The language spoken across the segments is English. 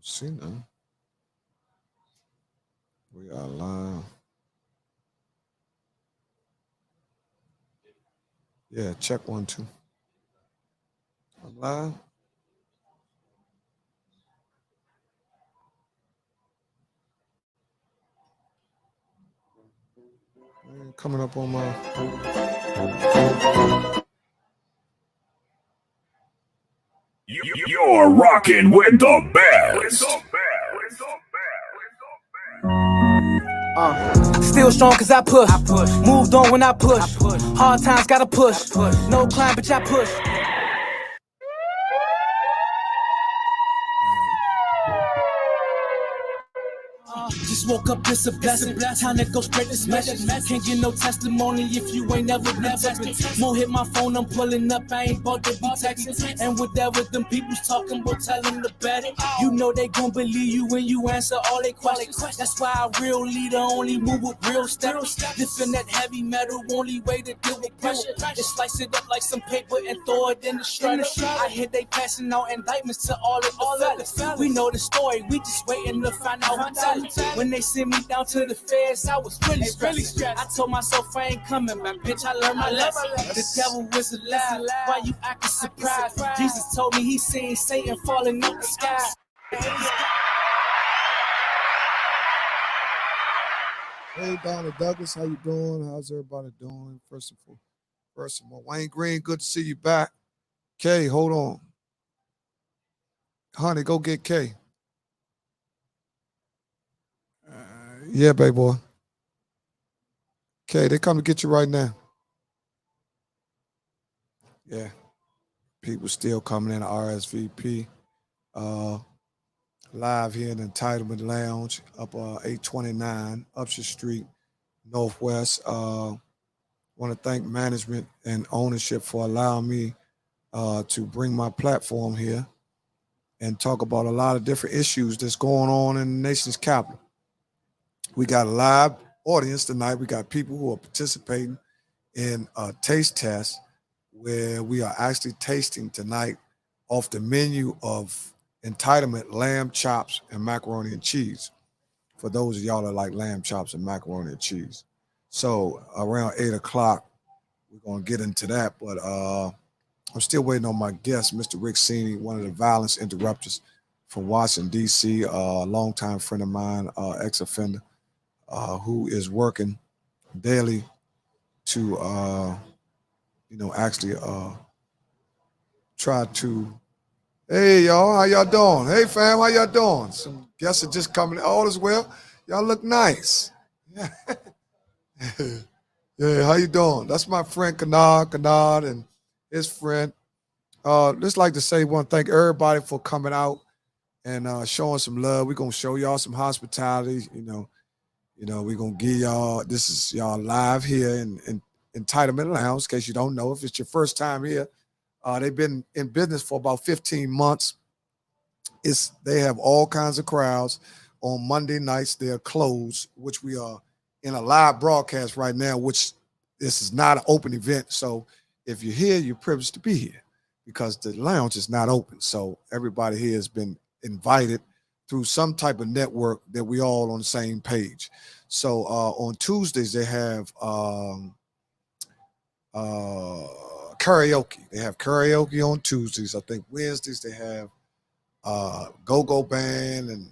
See now. We are live. Yeah, check 1 2. I'm live. Coming up on my. You're rocking with the best. Still strong cause I push. Moved on when I push. Hard times gotta push. No crime, bitch, I push. Just woke up, it's a blessing. Time to go straight to smashing. Can't get no testimony if you ain't never been texting. More hit my phone, I'm pulling up, I ain't bought to be texting. And with that, with them people's talking about, tell them to bet it. You know they gon' believe you when you answer all they questions. That's why a real leader only move with real steps. Lifting that heavy metal, only way to deal with pressure. Just slice it up like some paper and throw it in the shredder. I hear they passing out indictments to all of the fellas. We know the story, we just waiting to find out who tell it. When they sent me down to the feds, I was really stressed. I told myself I ain't coming back, bitch, I learned my lesson. The devil was alive, why you acting surprised? Jesus told me he seen Satan falling out the sky. Hey, Donna Douglas, how you doing? How's everybody doing? First of all, Wayne Green, good to see you back. Kay, hold on. Honey, go get Kay. Yeah, baby boy. Kay, they come to get you right now. Yeah. People still coming in RSVP. Live here in the Entitlement Lounge, up 829 Upshur Street, Northwest. Want to thank management and ownership for allowing me to bring my platform here and talk about a lot of different issues that's going on in the nation's capital. We got a live audience tonight. We got people who are participating in a taste test where we are actually tasting tonight off the menu of Entitlement lamb chops and macaroni and cheese. For those of y'all that like lamb chops and macaroni and cheese. So around 8 o'clock, we're going to get into that. But I'm still waiting on my guest, Mr. Rick Seaney, one of the violence interrupters from Washington, D.C., a longtime friend of mine, ex-offender, who is working daily to, actually try to. Hey, y'all, how y'all doing? Hey, fam, how y'all doing? Some guests are just coming. All is well. Y'all look nice. Yeah, how you doing? That's my friend Kanad, and his friend. Just like to say, want to thank everybody for coming out and showing some love. We're gonna show y'all some hospitality. We're gonna give y'all. This is y'all live here in Entitlement Lounge. In case you don't know, if it's your first time here, they've been in business for about 15 months. They have all kinds of crowds. On Monday nights, they're closed, which we are in a live broadcast right now, which this is not an open event. So if you're here, you're privileged to be here because the lounge is not open. So everybody here has been invited through some type of network that we all on the same page. So on Tuesdays, they have karaoke. They have karaoke on Tuesdays. I think Wednesdays they have go-go band, and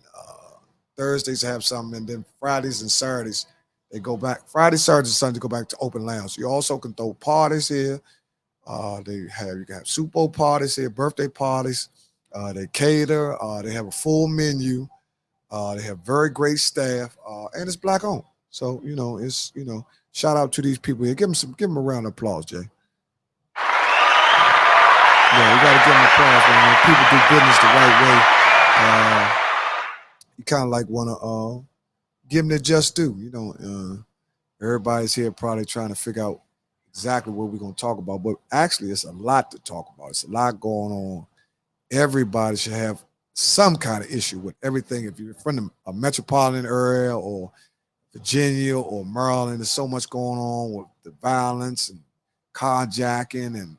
Thursdays have something, and then Fridays and Saturdays they go back. Friday, Saturday, and Sunday go back to open lounge. You also can throw parties here. You can have Super Bowl parties here, birthday parties. They cater. They have a full menu. They have very great staff, and it's black owned. So it's shout out to these people here. Give them a round of applause, Jay. Yeah, we got to give them applause when people do business the right way. You kind of like want to give them their just due. Everybody's here probably trying to figure out exactly what we're going to talk about, but actually it's a lot to talk about. It's a lot going on. Everybody should have some kind of issue with everything. If you're from a metropolitan area or Virginia or Maryland, there's so much going on with the violence and carjacking and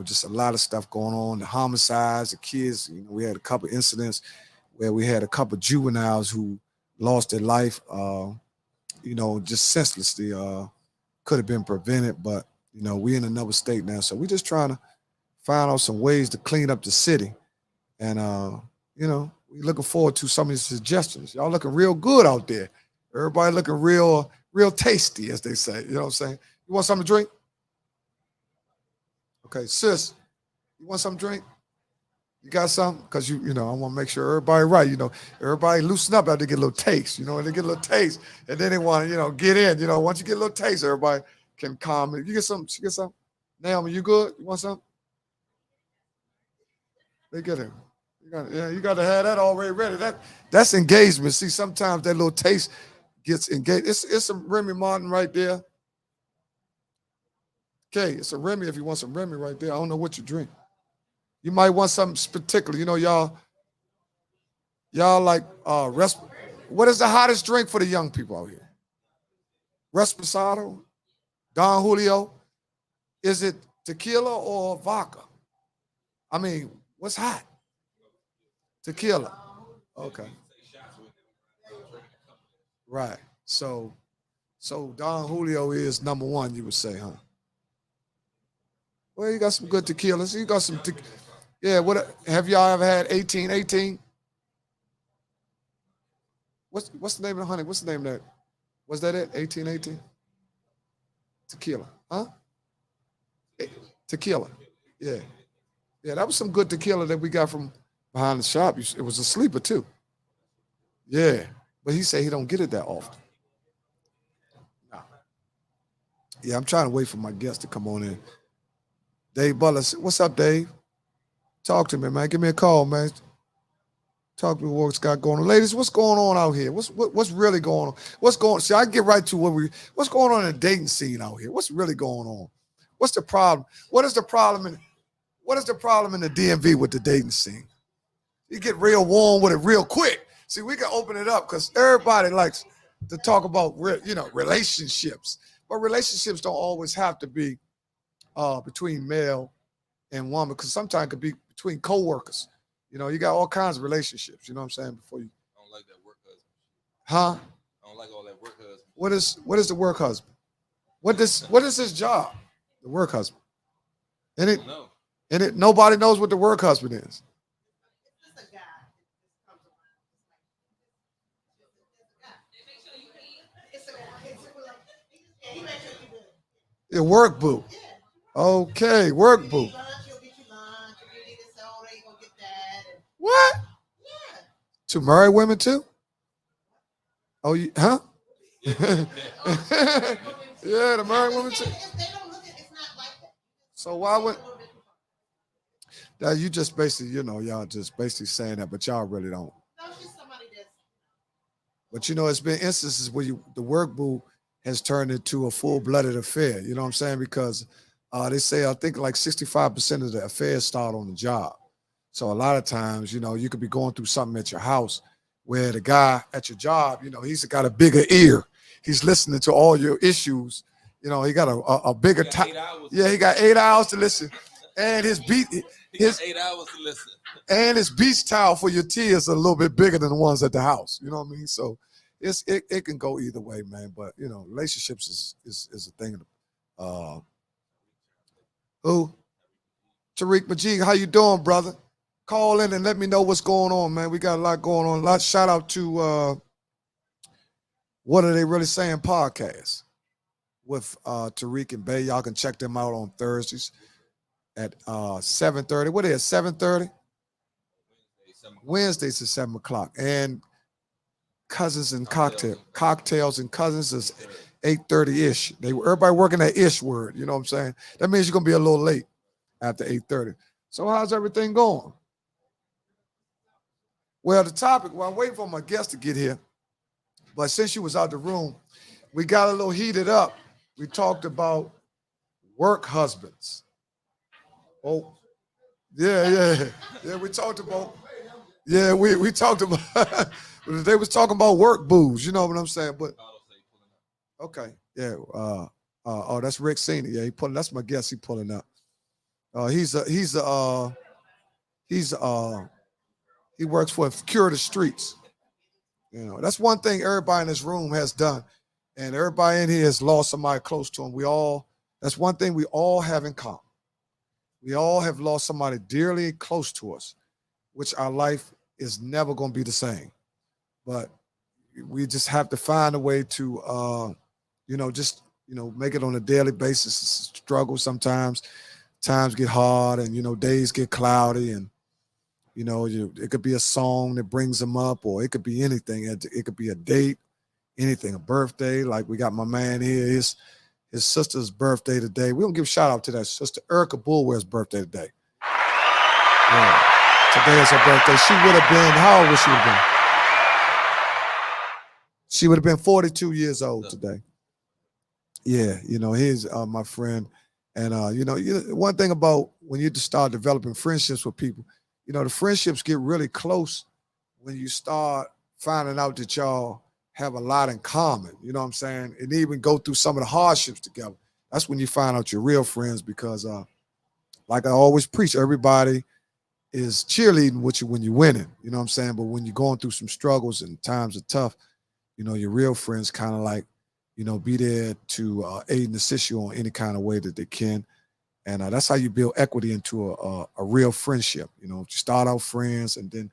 just a lot of stuff going on. The homicides, the kids. We had a couple incidents where we had a couple juveniles who lost their life, just senselessly. Could have been prevented, but we in another state now, so we just trying to find out some ways to clean up the city, and we looking forward to some of these suggestions. Y'all looking real good out there. Everybody looking real tasty, as they say. You know what I'm saying? You want something to drink? Okay, sis, you want something to drink? You got something? Because I want to make sure everybody right. Everybody loosen up after they get a little taste. And they get a little taste, and then they want to, get in. Once you get a little taste, everybody can calm it. You get something? You get something? Naomi, you good? You want something? They get it. You got to have that already ready. That's engagement. See, sometimes that little taste gets engaged. It's some Remy Martin right there. Okay, it's a Remy if you want some Remy right there. I don't know what you drink. You might want something particular. Y'all like what is the hottest drink for the young people out here? Reposado? Don Julio? Is it tequila or vodka? I mean, what's hot? Tequila. Okay. Right. So Don Julio is number one, you would say, huh? Well, you got some good tequilas. You got some yeah, what have y'all ever had 1818? What's the name of the honey? What's the name of that? Was that it? 1818? Tequila. Huh? Tequila. Yeah. Yeah, that was some good tequila that we got from behind the shop. It was a sleeper too. Yeah. But he said he don't get it that often. No. Yeah, I'm trying to wait for my guest to come on in. Dave Butler, what's up, Dave? Talk to me, man. Give me a call, man. Talk to me what's got going on. Ladies, what's going on out here? What's really going on? See, I get right to what's going on in the dating scene out here? What's really going on? What's the problem? What is the problem in the DMV with the dating scene? You get real warm with it real quick. See, we can open it up because everybody likes to talk about relationships. But relationships don't always have to be between male and woman, because sometimes it could be between co-workers. You got all kinds of relationships. You know what I'm saying? Before you. I don't like that work husband. Huh? I don't like all that work husband. What is the work husband? What is his job? The work husband. Nobody knows what the work husband is. The work boo. Okay, work boo. What? To marry women too? Oh, huh? Yeah, to marry women too. So why would? That you just basically, y'all just basically saying that, but y'all really don't. But it's been instances where the work boo has turned into a full-blooded affair. You know what I'm saying? Because they say, I think like 65% of the affairs start on the job. So a lot of times, you could be going through something at your house where the guy at your job, he's got a bigger ear. He's listening to all your issues. He got a bigger time. Yeah, he got 8 hours to listen. And his 8 hours to listen. And his beach towel for your tears are a little bit bigger than the ones at the house. You know what I mean? So it can go either way, man. But relationships is a thing. Who? Tariq Majid, how you doing, brother? Call in and let me know what's going on, man. We got a lot going on. Shout out to What Are They Really Saying podcast with Tariq and Bay. Y'all can check them out on Thursdays at 7:30. What is it, 7:30? Wednesdays at 7 o'clock. And Cousins and Cocktails and Cousins is 8:30-ish. Everybody working that ish word, you know what I'm saying? That means you're gonna be a little late after 8:30. So how's everything going? Well, the topic, I'm waiting for my guest to get here. But since you was out the room, we got a little heated up. We talked about work husbands. Oh, yeah. We talked about, we talked about, they was talking about work boos, you know what I'm saying? But, okay, yeah. Oh, that's Rick Seaney. Yeah, that's my guest. He pulling up. He's He works for Cure the Streets. That's one thing everybody in this room has done. And everybody in here has lost somebody close to them. That's one thing we all have in common. We all have lost somebody dearly close to us, which our life is never going to be the same. But we just have to find a way to, make it on a daily basis. Struggle sometimes. Times get hard and, days get cloudy and, it could be a song that brings them up, or it could be anything. It could be a date, anything, a birthday. Like we got my man here, his sister's birthday today. We're going to give a shout out to that sister, Erica Bulware's birthday today. Yeah. Today is her birthday. She would have been, how old would she have been? She would have been 42 years old today. Yeah, he's my friend. And, one thing about when you start developing friendships with people, the friendships get really close when you start finding out that y'all have a lot in common, you know what I'm saying? And even go through some of the hardships together. That's when you find out you're real friends because, like I always preach, everybody is cheerleading with you when you're winning, you know what I'm saying? But when you're going through some struggles and times are tough, your real friends kind of like, be there to aid and assist you on any kind of way that they can. And that's how you build equity into a real friendship. You start out friends, and then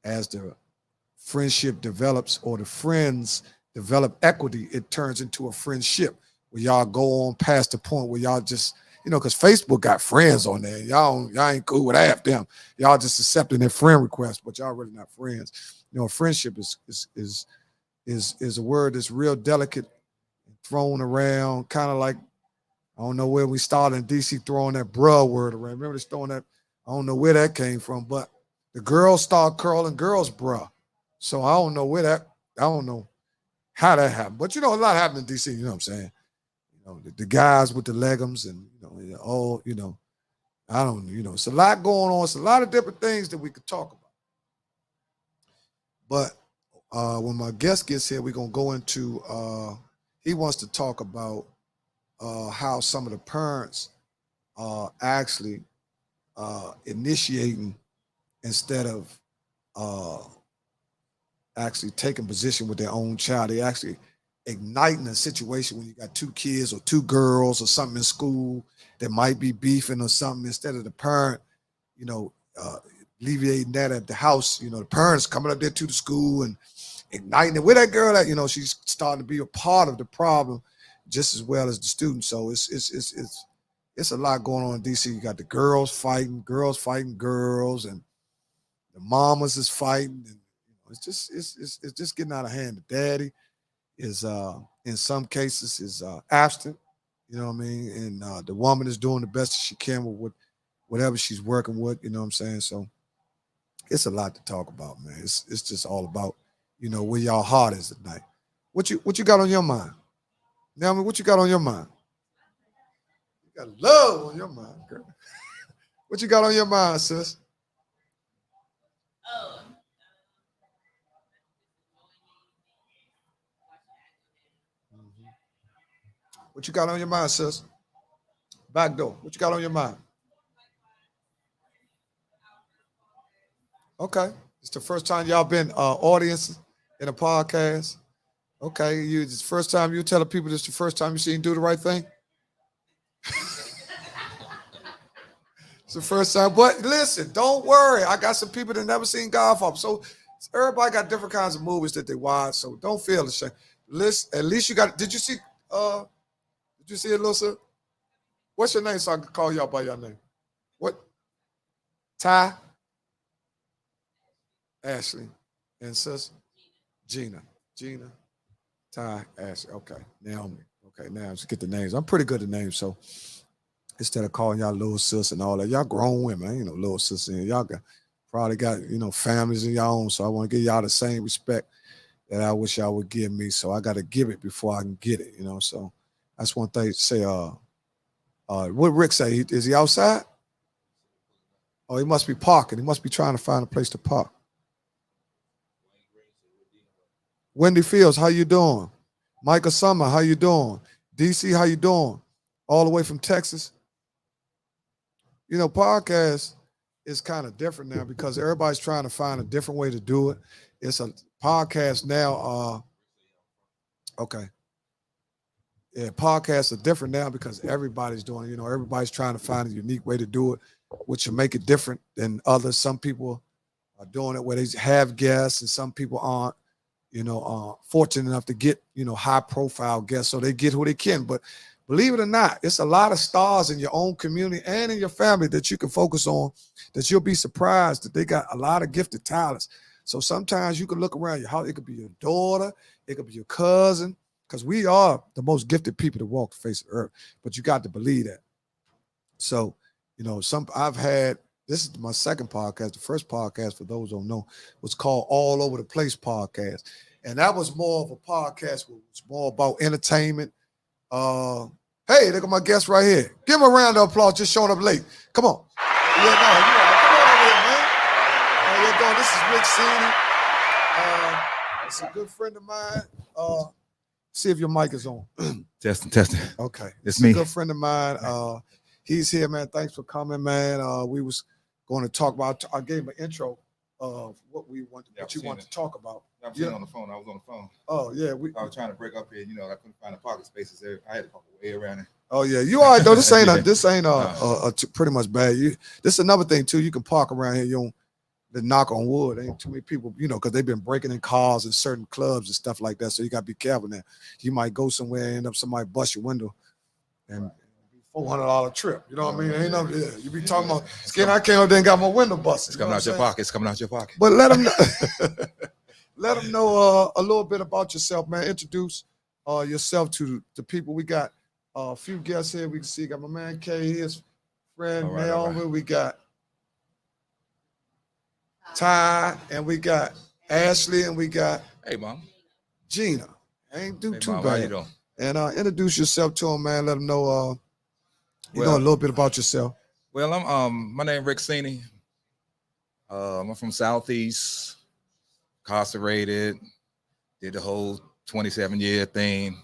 as the friendship develops or the friends develop equity, it turns into a friendship where y'all go on past the point where y'all just, because Facebook got friends on there. Y'all ain't cool with half them. Y'all just accepting their friend requests, but y'all really not friends. Friendship is a word that's real delicate, thrown around, kind of like, I don't know where we started in DC throwing that bruh word around. Remember just throwing that? I don't know where that came from, but the girls start curling girls bruh. So I don't know how that happened. But a lot happened in DC, you know what I'm saying? The guys with the leggings and, I don't know, it's a lot going on. It's a lot of different things that we could talk about. But when my guest gets here, we're going to go into, he wants to talk about how some of the parents are actually initiating instead of actually taking position with their own child. They actually igniting a situation when you got two kids or two girls or something in school that might be beefing or something, instead of the parent, alleviating that at the house. The parents coming up there to the school and igniting it. Where that girl at? She's starting to be a part of the problem just as well as the students. So it's a lot going on in DC. You got the girls fighting girls, and the mamas is fighting, and it's just getting out of hand. The daddy is in some cases is absent, you know what I mean, and the woman is doing the best she can with whatever she's working with, you know what I'm saying. So it's a lot to talk about, man. It's just all about where y'all heart is at night. What you got on your mind? Now, what you got on your mind? You got love on your mind, girl. What you got on your mind, sis? What you got on your mind, sis? Back door. What you got on your mind? Okay. It's the first time y'all been audience in a podcast. Okay. It's the first time you telling people this is the first time you seen Do the Right Thing? It's the first time. But listen, don't worry. I got some people that never seen Godfather. So everybody got different kinds of movies that they watch. So don't feel ashamed. Listen, at least you got, did you see it, Lucy? What's your name so I can call y'all by your name? What? Ty? Ashley. And sis? Gina. Ty, Ashley. Okay. Naomi. Okay, now just get the names. I'm pretty good at names, so instead of calling y'all little sis and all that, y'all grown women. Ain't no little sis in here. Y'all probably got, families of y'all own. So I want to give y'all the same respect that I wish y'all would give me. So I got to give it before I can get it, So that's one thing to say. What Rick say? Is he outside? Oh, he must be parking. He must be trying to find a place to park. Wendy Fields, how you doing? Michael Summer, how you doing? DC, how you doing? All the way from Texas. Podcast is kind of different now because everybody's trying to find a different way to do it. It's a podcast now. Okay. Yeah, podcasts are different now because everybody's doing it. Everybody's trying to find a unique way to do it, which will make it different than others. Some people are doing it where they have guests and some people aren't, fortunate enough to get, high profile guests. So they get who they can. But believe it or not, it's a lot of stars in your own community and in your family that you can focus on, that you'll be surprised that they got a lot of gifted talents. So sometimes you can look around your house. It could be your daughter. It could be your cousin. Because we are the most gifted people to walk the face of the earth. But you got to believe that. So, I've had, this is my second podcast. The first podcast, for those who don't know, was called All Over the Place Podcast. And that was more of a podcast where it was more about entertainment. Hey, look at my guest right here. Give him a round of applause, just showing up late. Come on. Yeah, no, come on over here, man. How you doing? This is Rick Seaney. It's a good friend of mine. See if your mic is on. Testing. Okay. It's me. A good friend of mine. He's here, man. Thanks for coming, man. We was going to talk about, I gave him an intro of what you want to talk about. I'm sitting on the phone. I was on the phone. Oh, yeah. I was trying to break up here. I couldn't find the pocket spaces there. I had to walk way around it. Oh, yeah. You all right, though. This ain't pretty much bad. This is another thing, too. You can park around here. You don't, the knock on wood, ain't too many people, because they've been breaking in cars in certain clubs and stuff like that. So you got to be careful now. You might go somewhere and end up somebody bust your window and $400 trip. You know what I mean? Ain't no, yeah. You be talking about, I came up there and got my window busted. It's coming out your pocket. It's coming out your pocket. But let them know, let them know a little bit about yourself, man. Introduce yourself to the people. We got a few guests here. We can see, got my man Kay, his friend Naomi. We got Ty, and we got Ashley, and we got Hey, Mom. Gina. Ain't do too Mom, bad. how you doing? And introduce yourself to them, man. Let them know you know a little bit about yourself. Well, I'm my name Rick Seaney. I'm from Southeast, incarcerated, did the whole 27-year thing.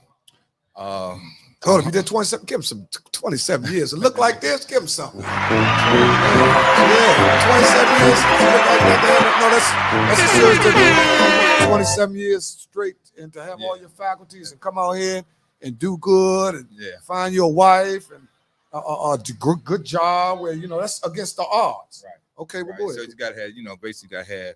If you did 27, give him some 27 years. It look like this, give him something. Yeah, 27 years. Look like that. No, that's a serious thing. 27 years straight, and to have all your faculties and come out here and do good and find your wife and do good job where, that's against the odds. Right. Okay, well, go ahead. So you got to have, basically got to have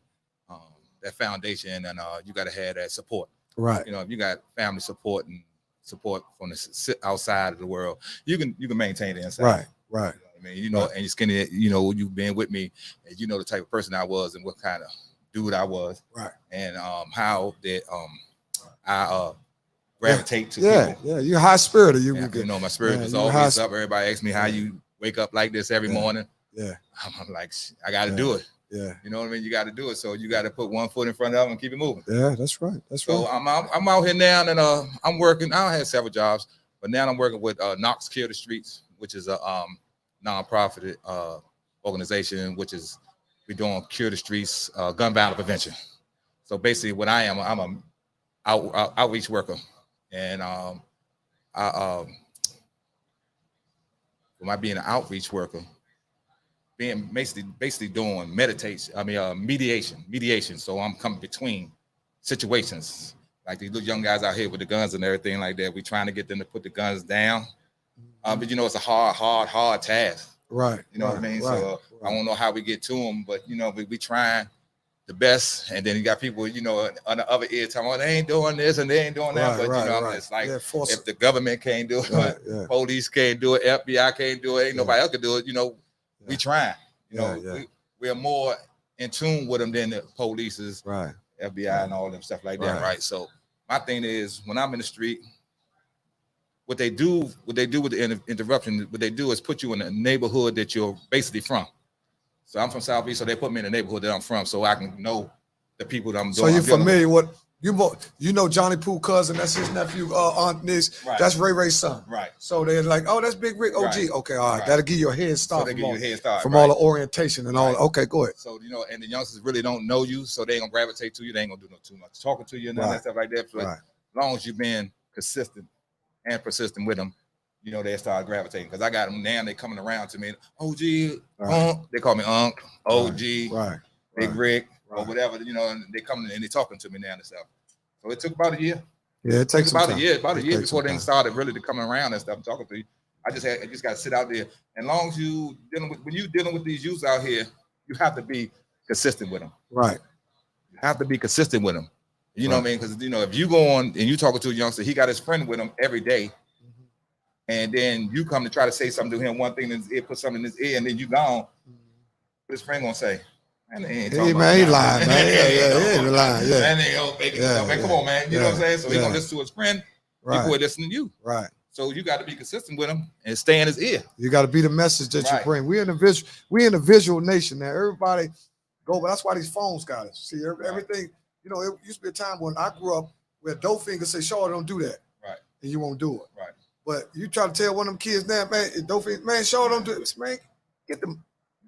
that foundation, and you got to have that support. Right. If you got family support and support from the outside of the world, you can maintain the inside. Right. And you skinny, you've been with me, and the type of person I was and what kind of dude I was. Right. And how that I gravitate to people. Yeah, you're high spirited. My spirit is always up. Everybody asks me how you wake up like this every morning. Yeah. I'm like, I got to do it. Yeah. You know what I mean? You got to do it. So you got to put one foot in front of them and keep it moving. Yeah, that's right. So I'm out here now, and I'm working. I had several jobs, but now I'm working with Knox Kill the Streets, which is a nonprofit organization, which is we're doing Cure the Streets gun violence prevention. So basically, what I am, I'm a outreach worker, and by being an outreach worker, being basically doing mediation. So I'm coming between situations like these little young guys out here with the guns and everything like that. We're trying to get them to put the guns down, but it's a hard task. Right. You know what I mean? Right, so I don't know how we get to them, but we trying the best. And then you got people, on the other ear talking, they ain't doing this and they ain't doing that. But it's like if the government can't do it, police can't do it, FBI can't do it, ain't nobody else can do it. We trying. We're more in tune with them than the police is, right? FBI and all them stuff like that, right? So my thing is, when I'm in the street, what they do with the interruption, what they do is put you in a neighborhood that you're basically from. So I'm from Southeast, so they put me in the neighborhood that I'm from, so I can know the people that I'm doing. So you're familiar with Johnny Pooh cousin, that's his nephew, Aunt Nice, that's Ray Ray's son. Right. So they're like, oh, that's Big Rick OG. Right. Okay, all right. That'll give you a head start from all the orientation and all. Okay, go ahead. So, and the youngsters really don't know you, so they ain't gonna gravitate to you. They ain't gonna do too much talking to you and that stuff like that. But as long as you've been consistent and persistent with them, you know, they start gravitating because I got them now. They coming around to me. OG, they call me Unc, OG, Big Rick, or whatever. You know, and they coming and they talking to me now and stuff. So it took about a year. Yeah, it takes about a year before they started really to come around and stuff, talking to you. I just got to sit out there. And long as you when you dealing with these youths out here, you have to be consistent with them. Right. You have to be consistent with them. You know what I mean? Because you know, if you go on and you talking to a youngster, he got his friend with him every day, and then you come to try to say something to him, one thing in his ear, put something in his ear, and then you gone. What his friend gonna say? Man, he ain't lying, man. He ain't lying. Yeah. Man, man, come on, man. You know what I'm saying? So he gonna listen to his friend before he listen to you. Right. So you got to be consistent with him and stay in his ear. You got to be the message that you bring. We in a visual nation now. Everybody go, but that's why these phones got us. See, everything. You know, it used to be a time when I grew up where dope fingers say, "Shaw, don't do that," and you won't do it. Right. But you try to tell one of them kids now, man, dope fingers, man, Shaw, don't do it, man. Get them.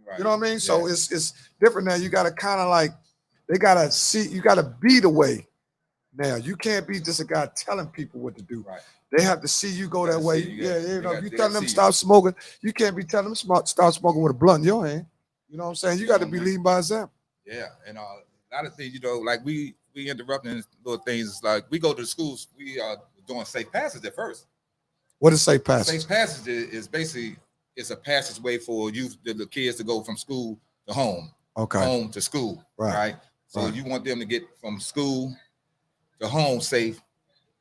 Right. You know what I mean? So it's different now. You got to kind of like they got to see. You got to be the way. Now you can't be just a guy telling people what to do. Right. They have to see you go that way. You know, you telling them stop smoking. You can't be telling them stop smoking with a blunt in your hand. You know what I'm saying? You got to be leading by example. Yeah, and a lot of things, you know, like we interrupting little things. It's like we go to the schools. We are doing safe passage at first. What is safe passage? Safe passage is basically it's a passageway for youth, the kids to go from school to home. Okay. Home to school. Right. So you want them to get from school to home safe.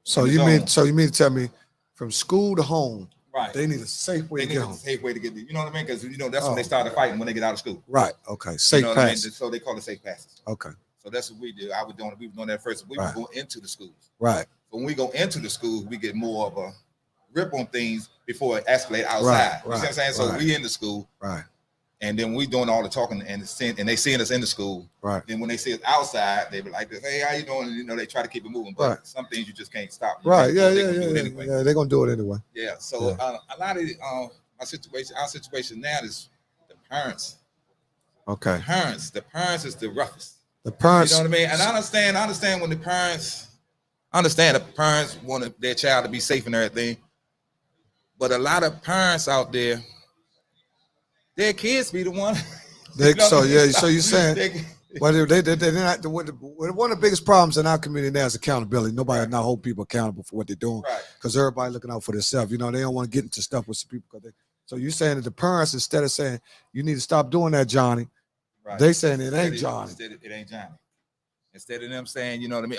So you mean to tell me from school to home, they need a safe way to get home. Safe way to get there. You know what I mean? Because you know that's when they started fighting when they get out of school. Right. Okay. Safe passage. I mean? So they call it safe passage. Okay. So that's what we do. We were doing that first. We would go into the schools. Right. So when we go into the schools, we get more of a grip on things before it escalates outside. You see what I'm saying? So we in the school. Right. And then we doing all the talking and they seeing us in the school. Right. Then when they see us outside, they be like, "Hey, how you doing?" And, you know, they try to keep it moving. But some things you just can't stop. Right. Yeah. They're gonna do it anyway. Yeah. So a lot of our situation now is the parents. Okay. The parents is the roughest. The parents. You know what I mean? And I understand when the parents. I understand the parents want their child to be safe and everything. But a lot of parents out there. Their kids be the one. So you're saying, well, they're not. One of the biggest problems in our community now is accountability. Nobody now hold people accountable for what they're doing because everybody looking out for themselves. You know, they don't want to get into stuff with some people. So you're saying that the parents, instead of saying you need to stop doing that, Johnny, they saying it ain't Johnny. It ain't Johnny. Instead of them saying, you know what I mean,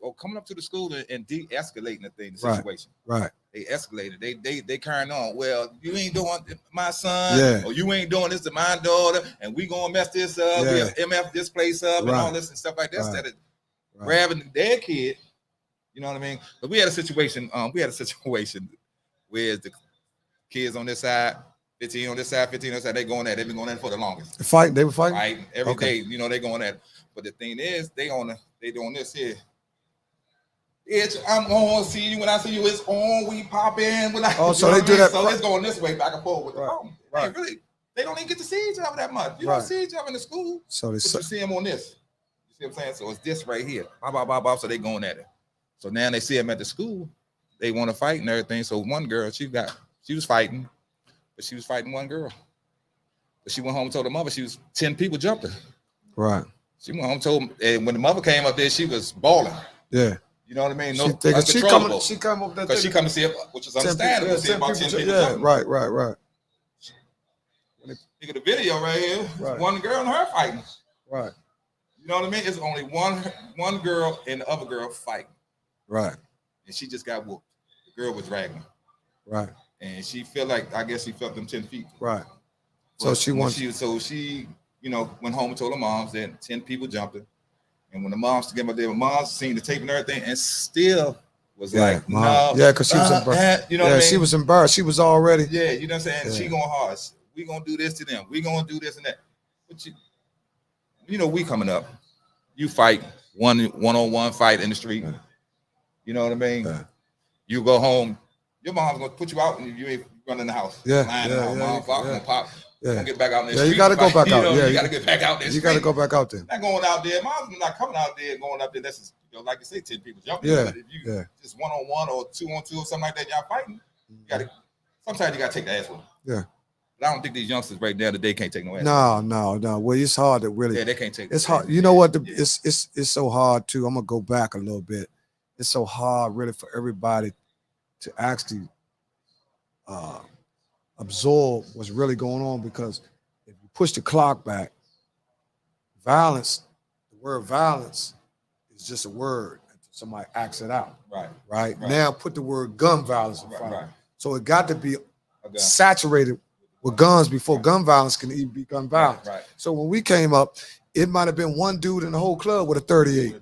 or coming up to the school and de-escalating the situation. Right. They escalated. They carrying on. Well, you ain't doing my son, or you ain't doing this to my daughter, and we gonna mess this up. We'll MF this place up and all this and stuff like that. Instead of grabbing their kid, you know what I mean. But we had a situation. Where the kids on this side, 15 on this side, 15 on this side. They going at. They've been going at it for the longest. They were fighting. Right, every day. You know they going at it. But the thing is, they doing this here. I'm gonna see you when I see you. It's on. We pop in. So they do that. So it's going this way, back and forth with the phone. Right. They don't even get to see each other that much. You don't see each other in the school. So you see them on this. You see what I'm saying? So it's this right here. So they going at it. So now they see them at the school. They want to fight and everything. So one girl, she was fighting, but she was fighting one girl. But she went home and told her mother 10 people jumped her. Right. She went home and told him, and when the mother came up there, she was bawling. Yeah. You know what I mean? No, she come up there because she come to see it, which is understandable. See about 10 people. Right. Look at the video right here. One girl and her fighting. Right. You know what I mean? It's only one girl and the other girl fighting. Right. And she just got whooped. The girl was dragging. Right. And she felt them 10 feet. Right. But she you know, went home and told her moms that 10 people jumped her. And when the moms came up there, moms seen the tape and everything, and still was like, no. Yeah, because she was embarrassed. You know what I mean? She was embarrassed. She was already. Yeah, you know what I'm saying? She going hard. We going to do this to them. We going to do this and that. But you know, we coming up. You fight one-on-one fight in the street. You know what I mean? Yeah. You go home. Your mom's going to put you out and you ain't running the house. Mom, pop. Yeah. Gonna get back out in the street. You got to go back out. You got to get back out there. You got to go back out there. Not going out there. Mom's not coming out there, going up there. That's just, like you say, 10 people jumping. Yeah. But if you just one-on-one or two-on-two or something like that, y'all fighting. You got to Sometimes you gotta take the ass with them. Yeah. But I don't think these youngsters right now today can't take no ass. No. Well, it's hard to really. Yeah, they can't take. It's hard. You know what? It's so hard too. I'm gonna go back a little bit. It's so hard, really, for everybody to actually absorb what's really going on, because if you push the clock back, violence, the word violence is just a word. Somebody acts it out. Right. Now put the word gun violence in front of it. So it got to be saturated with guns before gun violence can even be gun violence. Right. So when we came up, it might have been one dude in the whole club with a 38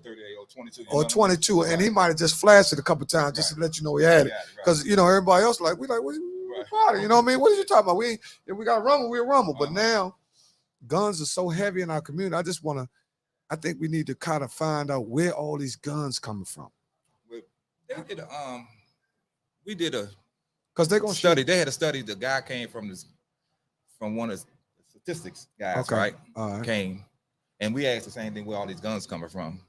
or 22, and he might have just flashed it a couple times just to let you know he had it. Because everybody else we like, what about it? You know what I mean? What are you talking about? If we got rumble, we'll rumble. But now guns are so heavy in our community. I think we need to kind of find out where all these guns coming from. We did a because they're gonna study. They had a study. The guy came from one of the statistics guys, right? All right. Came, and we asked the same thing: where all these guns coming from?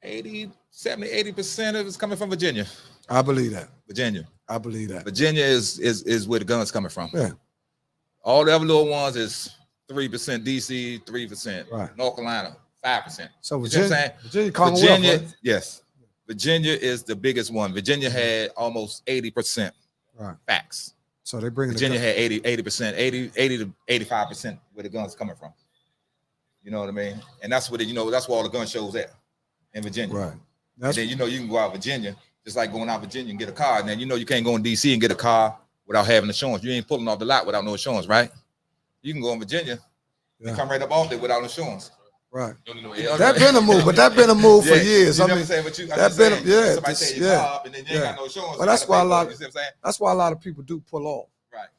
70-80% of it's coming from Virginia. I believe that. Virginia. I believe that. Virginia is where the guns coming from. Yeah. All the other little ones is 3%. DC 3%. Right. North Carolina 5%. So Virginia, right? Yes. Virginia is the biggest one. Virginia had almost 80% facts. So they bring Virginia had 80%, 80 to 85% where the guns coming from. You know what I mean? And that's where that's where all the gun shows at in Virginia. Right. And then you can go out Virginia, just like going out Virginia and get a car. And then you can't go in DC and get a car without having insurance. You ain't pulling off the lot without no insurance, right? You can go in Virginia and come right up off there without insurance. Right. That been a move, but that been a move for years. You know what I'm saying? But somebody say you up and then you ain't got no insurance. Well, that's why a lot of people do pull off. Right.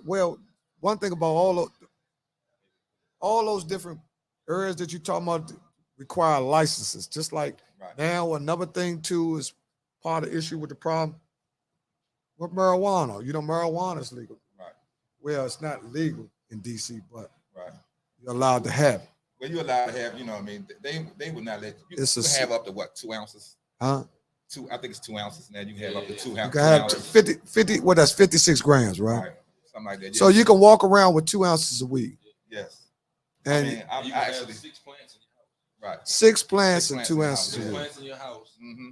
Well, one thing about all those different areas that you're talking about require licenses. Just like now, another thing too is part of the issue with the problem with marijuana. Marijuana is legal. Right. Well, it's not legal in DC, but you're allowed to have it. Well, you're allowed to have, they would not let you have up to what, 2 ounces? Huh? I think it's 2 ounces now. You can have up to 2 ounces. You can have 50, that's 56 grams, right? Something like that. Yeah. So you can walk around with 2 ounces of weed. Yes. And I actually 6 plants in your house. Right. 6 plants and 2 ounces of 6 weed. plants in your house. Mm-hmm.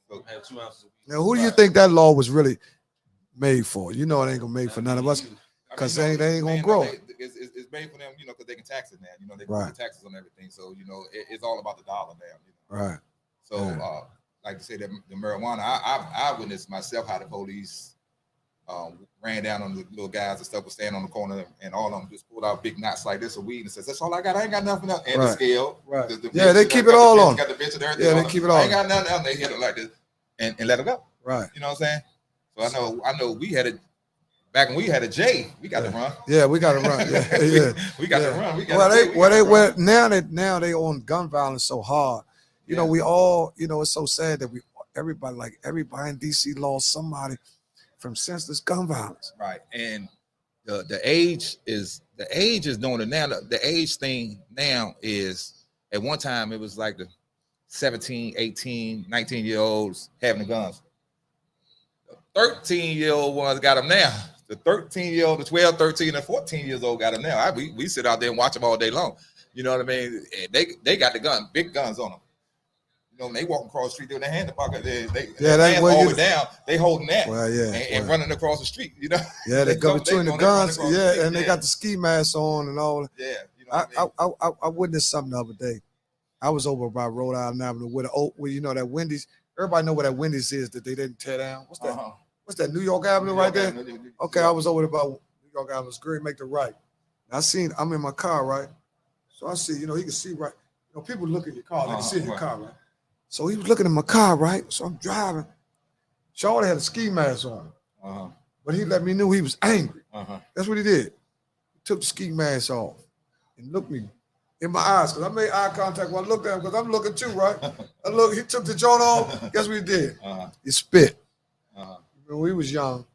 So have 2 ounces of weed. Now, who do you think that law was really made for? It ain't gonna make for none of us, because they ain't gonna grow it. It's made for them, because they can tax it now. They can put taxes on everything. So it's all about the dollar now. Right. So like to say that the marijuana, I witnessed myself how the police ran down on the little guys and stuff, was standing on the corner, and all of them just pulled out big knots like this of weed and says, "That's all I got. I ain't got nothing else." And the scale, right? They keep it all on. Got the bench and everything. Yeah, they keep it all. I ain't got nothing else. They hit it like this and let it go. Right. You know what I'm saying? So I know we had it back when we had a J. We got to run. Yeah, we got to run. Yeah. We got to run. Now they on gun violence so hard. You know, we all, it's so sad that everybody in DC lost somebody from senseless gun violence. Right. And the age is doing it now. The age thing now is, at one time it was like the 17, 18, 19-year-olds having the guns. The 13-year-old ones got them now. The 13-year-old, the 12, 13, and 14 years old got them now. We sit out there and watch them all day long. You know what I mean? They got the gun, big guns on them. When they walk across the street, with their hand in the pocket, they hold down. They holding that, and running across the street. Yeah, they go between the guns. And they got the ski masks on and all. Yeah, I witnessed something the other day. I was over by Rhode Island Avenue where that Wendy's. Everybody know where that Wendy's is that they didn't tear down. What's that? What's that? New York Avenue right there. Okay, I was over there by New York Avenue. It's great. Make the right. I'm in my car, right? So I see, he can see right. People look at your car. They can see your car, right? So he was looking at my car, right? So I'm driving. Seaney had a ski mask on. But he let me know he was angry. That's what he did. He took the ski mask off and looked me in my eyes, because I made eye contact when I looked at him, because I'm looking too, right? He took the joint off. Guess what he did? He spit. When we was young,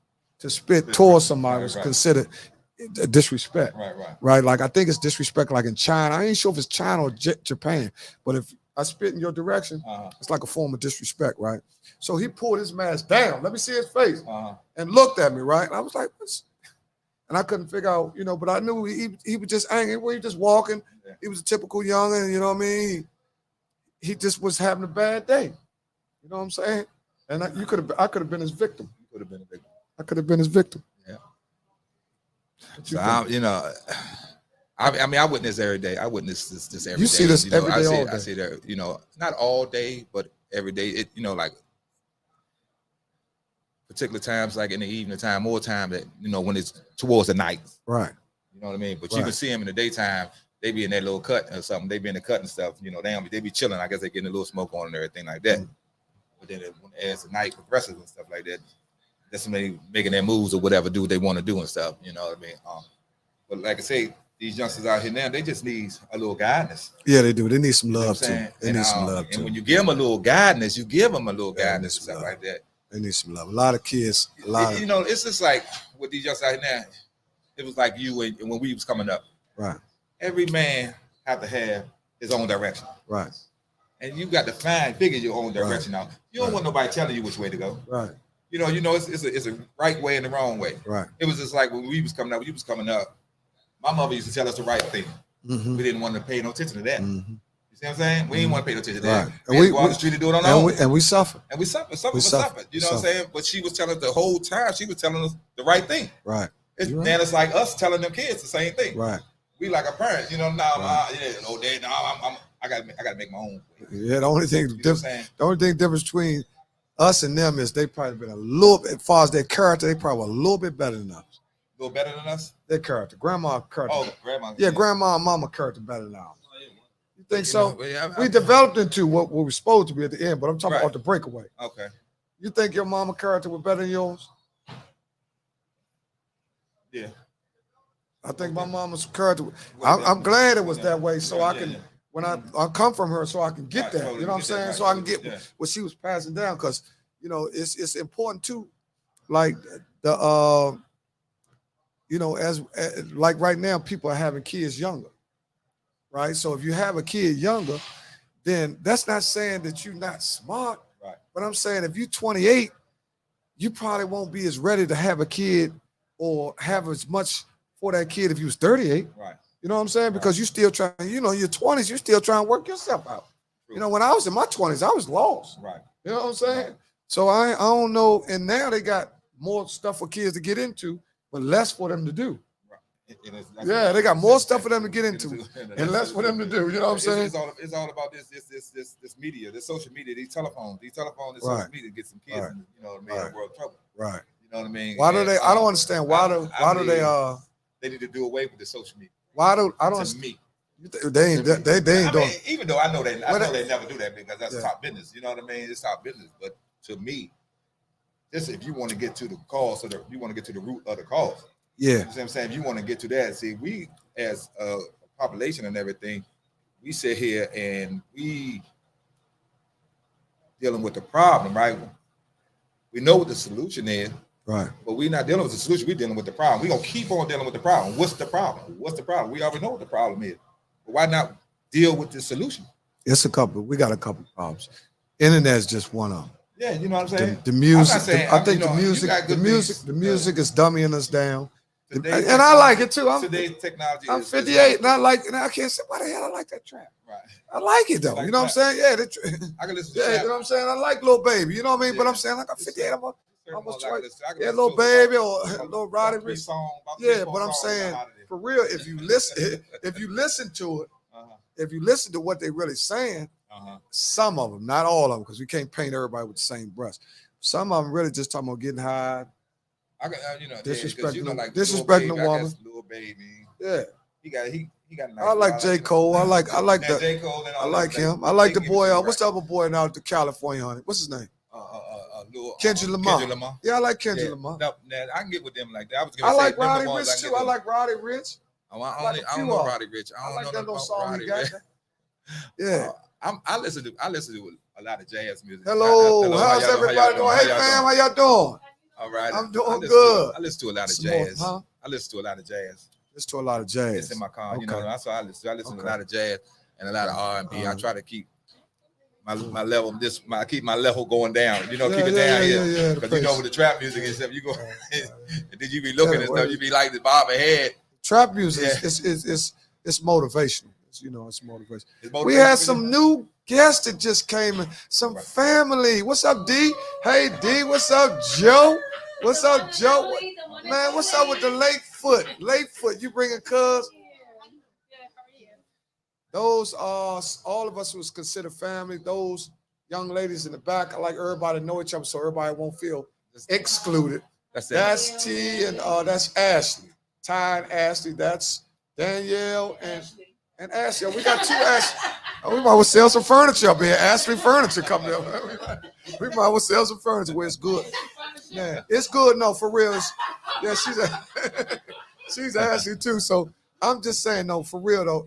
to spit towards somebody was considered disrespect. Right. Like, I think it's disrespect like in China. I ain't sure if it's China or Japan, but if I spit in your direction, it's like a form of disrespect, right? So he pulled his mask down. Let me see his face. And looked at me, right? And I was like, what's... And I couldn't figure out, you know, but I knew he was just angry. Well, he was just walking. Yeah. He was a typical youngin', you know what I mean? He just was having a bad day. You know what I'm saying? And I could have been his victim. You could have been a victim. I could have been his victim. Yeah. So I mean, I witness every day. I witness this every day. You see this every day, all day. I see that, you know, not all day, but every day. It, you know, like particular times, like in the evening time, more time that, you know, when it's towards the night. Right. You know what I mean? But you can see them in the daytime. They be in that little cut or something. They be in the cut and stuff. You know, they be chilling. I guess they getting a little smoke on and everything like that. But then as the night progresses and stuff like that, that's when they making their moves or whatever, do what they want to do and stuff. You know what I mean? But like I say, these youngsters out here now, they just need a little guidance. Yeah, they do. They need some love too. They need some love too. And when you give them a little guidance, you give them a little guidance and stuff like that. They need some love. A lot of kids, you know, it's just like with these youngsters out here now, it was like you and when we was coming up. Right. Every man have to have his own direction. Right. And you got to figure your own direction out. You don't want nobody telling you which way to go. Right. You know, it's a right way and the wrong way. Right. It was just like when we was coming up, my mother used to tell us the right thing. We didn't want to pay no attention to that. You see what I'm saying? We didn't want to pay no attention to that. And we go out the street and do it on our own. And we suffer. And we suffer. Some of us suffered. You know what I'm saying? But she was telling us the whole time, she was telling us the right thing. Right. Now it's like us telling them kids the same thing. Right. We like a parent, you know. Now, I gotta make my own way. Yeah, the only thing difference between us and them is they probably been a little bit, as far as their character, they probably were a little bit better than us. A little better than us? Their character, grandma character. Oh, grandma. Yeah, grandma and mama character better than ours. You think so? We developed into what we were supposed to be at the end, but I'm talking about the breakaway. Okay. You think your mama character was better than yours? Yeah. I think my mama's character. I'm glad it was that way, so I can when I come from her, so I can get that. You know what I'm saying? So I can get what she was passing down, because you know it's important too. Like the you know, as like right now, people are having kids younger, right? So if you have a kid younger, then that's not saying that you're not smart. Right. But I'm saying if you're 28, you probably won't be as ready to have a kid or have as much for that kid if you was 38. Right. You know what I'm saying? Because you're still trying, you know, your 20s, you're still trying to work yourself out. True. You know, when I was in my 20s, I was lost. Right. You know what I'm saying? Right. So I don't know. And now they got more stuff for kids to get into, but less for them to do. Right. Yeah, they got more stuff for them to get into and less for them to do. You know what I'm saying? It's all about this media, this social media, these telephones, this social media get some kids, in, you know what I mean, in world trouble. Right. You know what I mean? Why do they? I don't understand. Why do they? They need to do away with the social media. Why do I don't? To me, they ain't doing. Even though I know they never do that because that's top business. You know what I mean? It's top business. But to me, just if you want to get to the cause, so that you want to get to the root of the cause. Yeah. You know what I'm saying? If you want to get to that, see, we as a population and everything, we sit here and we dealing with the problem, right? We know what the solution is. Right. But we're not dealing with the solution. We're dealing with the problem. We're going to keep on dealing with the problem. What's the problem? What's the problem? We already know what the problem is. But why not deal with the solution? It's a couple. We got a couple problems. Internet's just one of them. Yeah, you know what I'm saying? The music. I think the music is dumbing us down. And I like it too. Today's technology. I'm 58 and I like it. And I can't say why the hell I like that trap. Right. I like it though. Like, you know what I'm saying? Yeah. I can listen to you know what I'm saying? I like Lil Baby. You know what I mean? Yeah. But I'm saying like I'm 58. Lil Baby or Lil Roddy Ricch. Yeah, but I'm saying for real, if you listen to it, if you listen to what they really saying, some of them, not all of them, because we can't paint everybody with the same brush. Some of them really just talking about getting high. Disrespecting the woman. Lil Baby. Yeah. He got a nice. I like J. Cole. I like J. Cole. I like him. I like the boy. What's the other boy now to California, honey? What's his name? Kendrick Lamar. Yeah, I like Kendrick Lamar. No, I can get with them like that. I like Roddy Ricch too. I like Roddy Ricch. I don't know Roddy Ricch. I like that little song he got. Yeah. I listen to a lot of jazz music. Hello, how's everybody doing? Hey fam, how y'all doing? All right. I'm doing good. I listen to a lot of jazz. I listen to a lot of jazz. Listen to a lot of jazz. It's in my car. Okay. You know, I listen to a lot of jazz and a lot of R&B. I try to keep my level, I keep my level going down. Keep it down here. Because with the trap music and stuff, you go and then you be looking and stuff, you be like the bob ahead. Trap music it's motivational. It's motivational. We had some new guests that just came in, some family. What's up, D? Hey, D, what's up, Joe? What's up, Joe? Man, what's up with the late foot? You bringing cuz? Those are all of us was considered family. Those young ladies in the back, I like everybody to know each other so everybody won't feel excluded. That's T and that's Ashley. Ty and Ashley. That's Danielle and Ashley. We got two Ashley. We might well sell some furniture up here. Ashley Furniture coming up. We might well sell some furniture where it's good. Yeah, it's good. No, for real. She's Ashley too. So I'm just saying, no, for real though.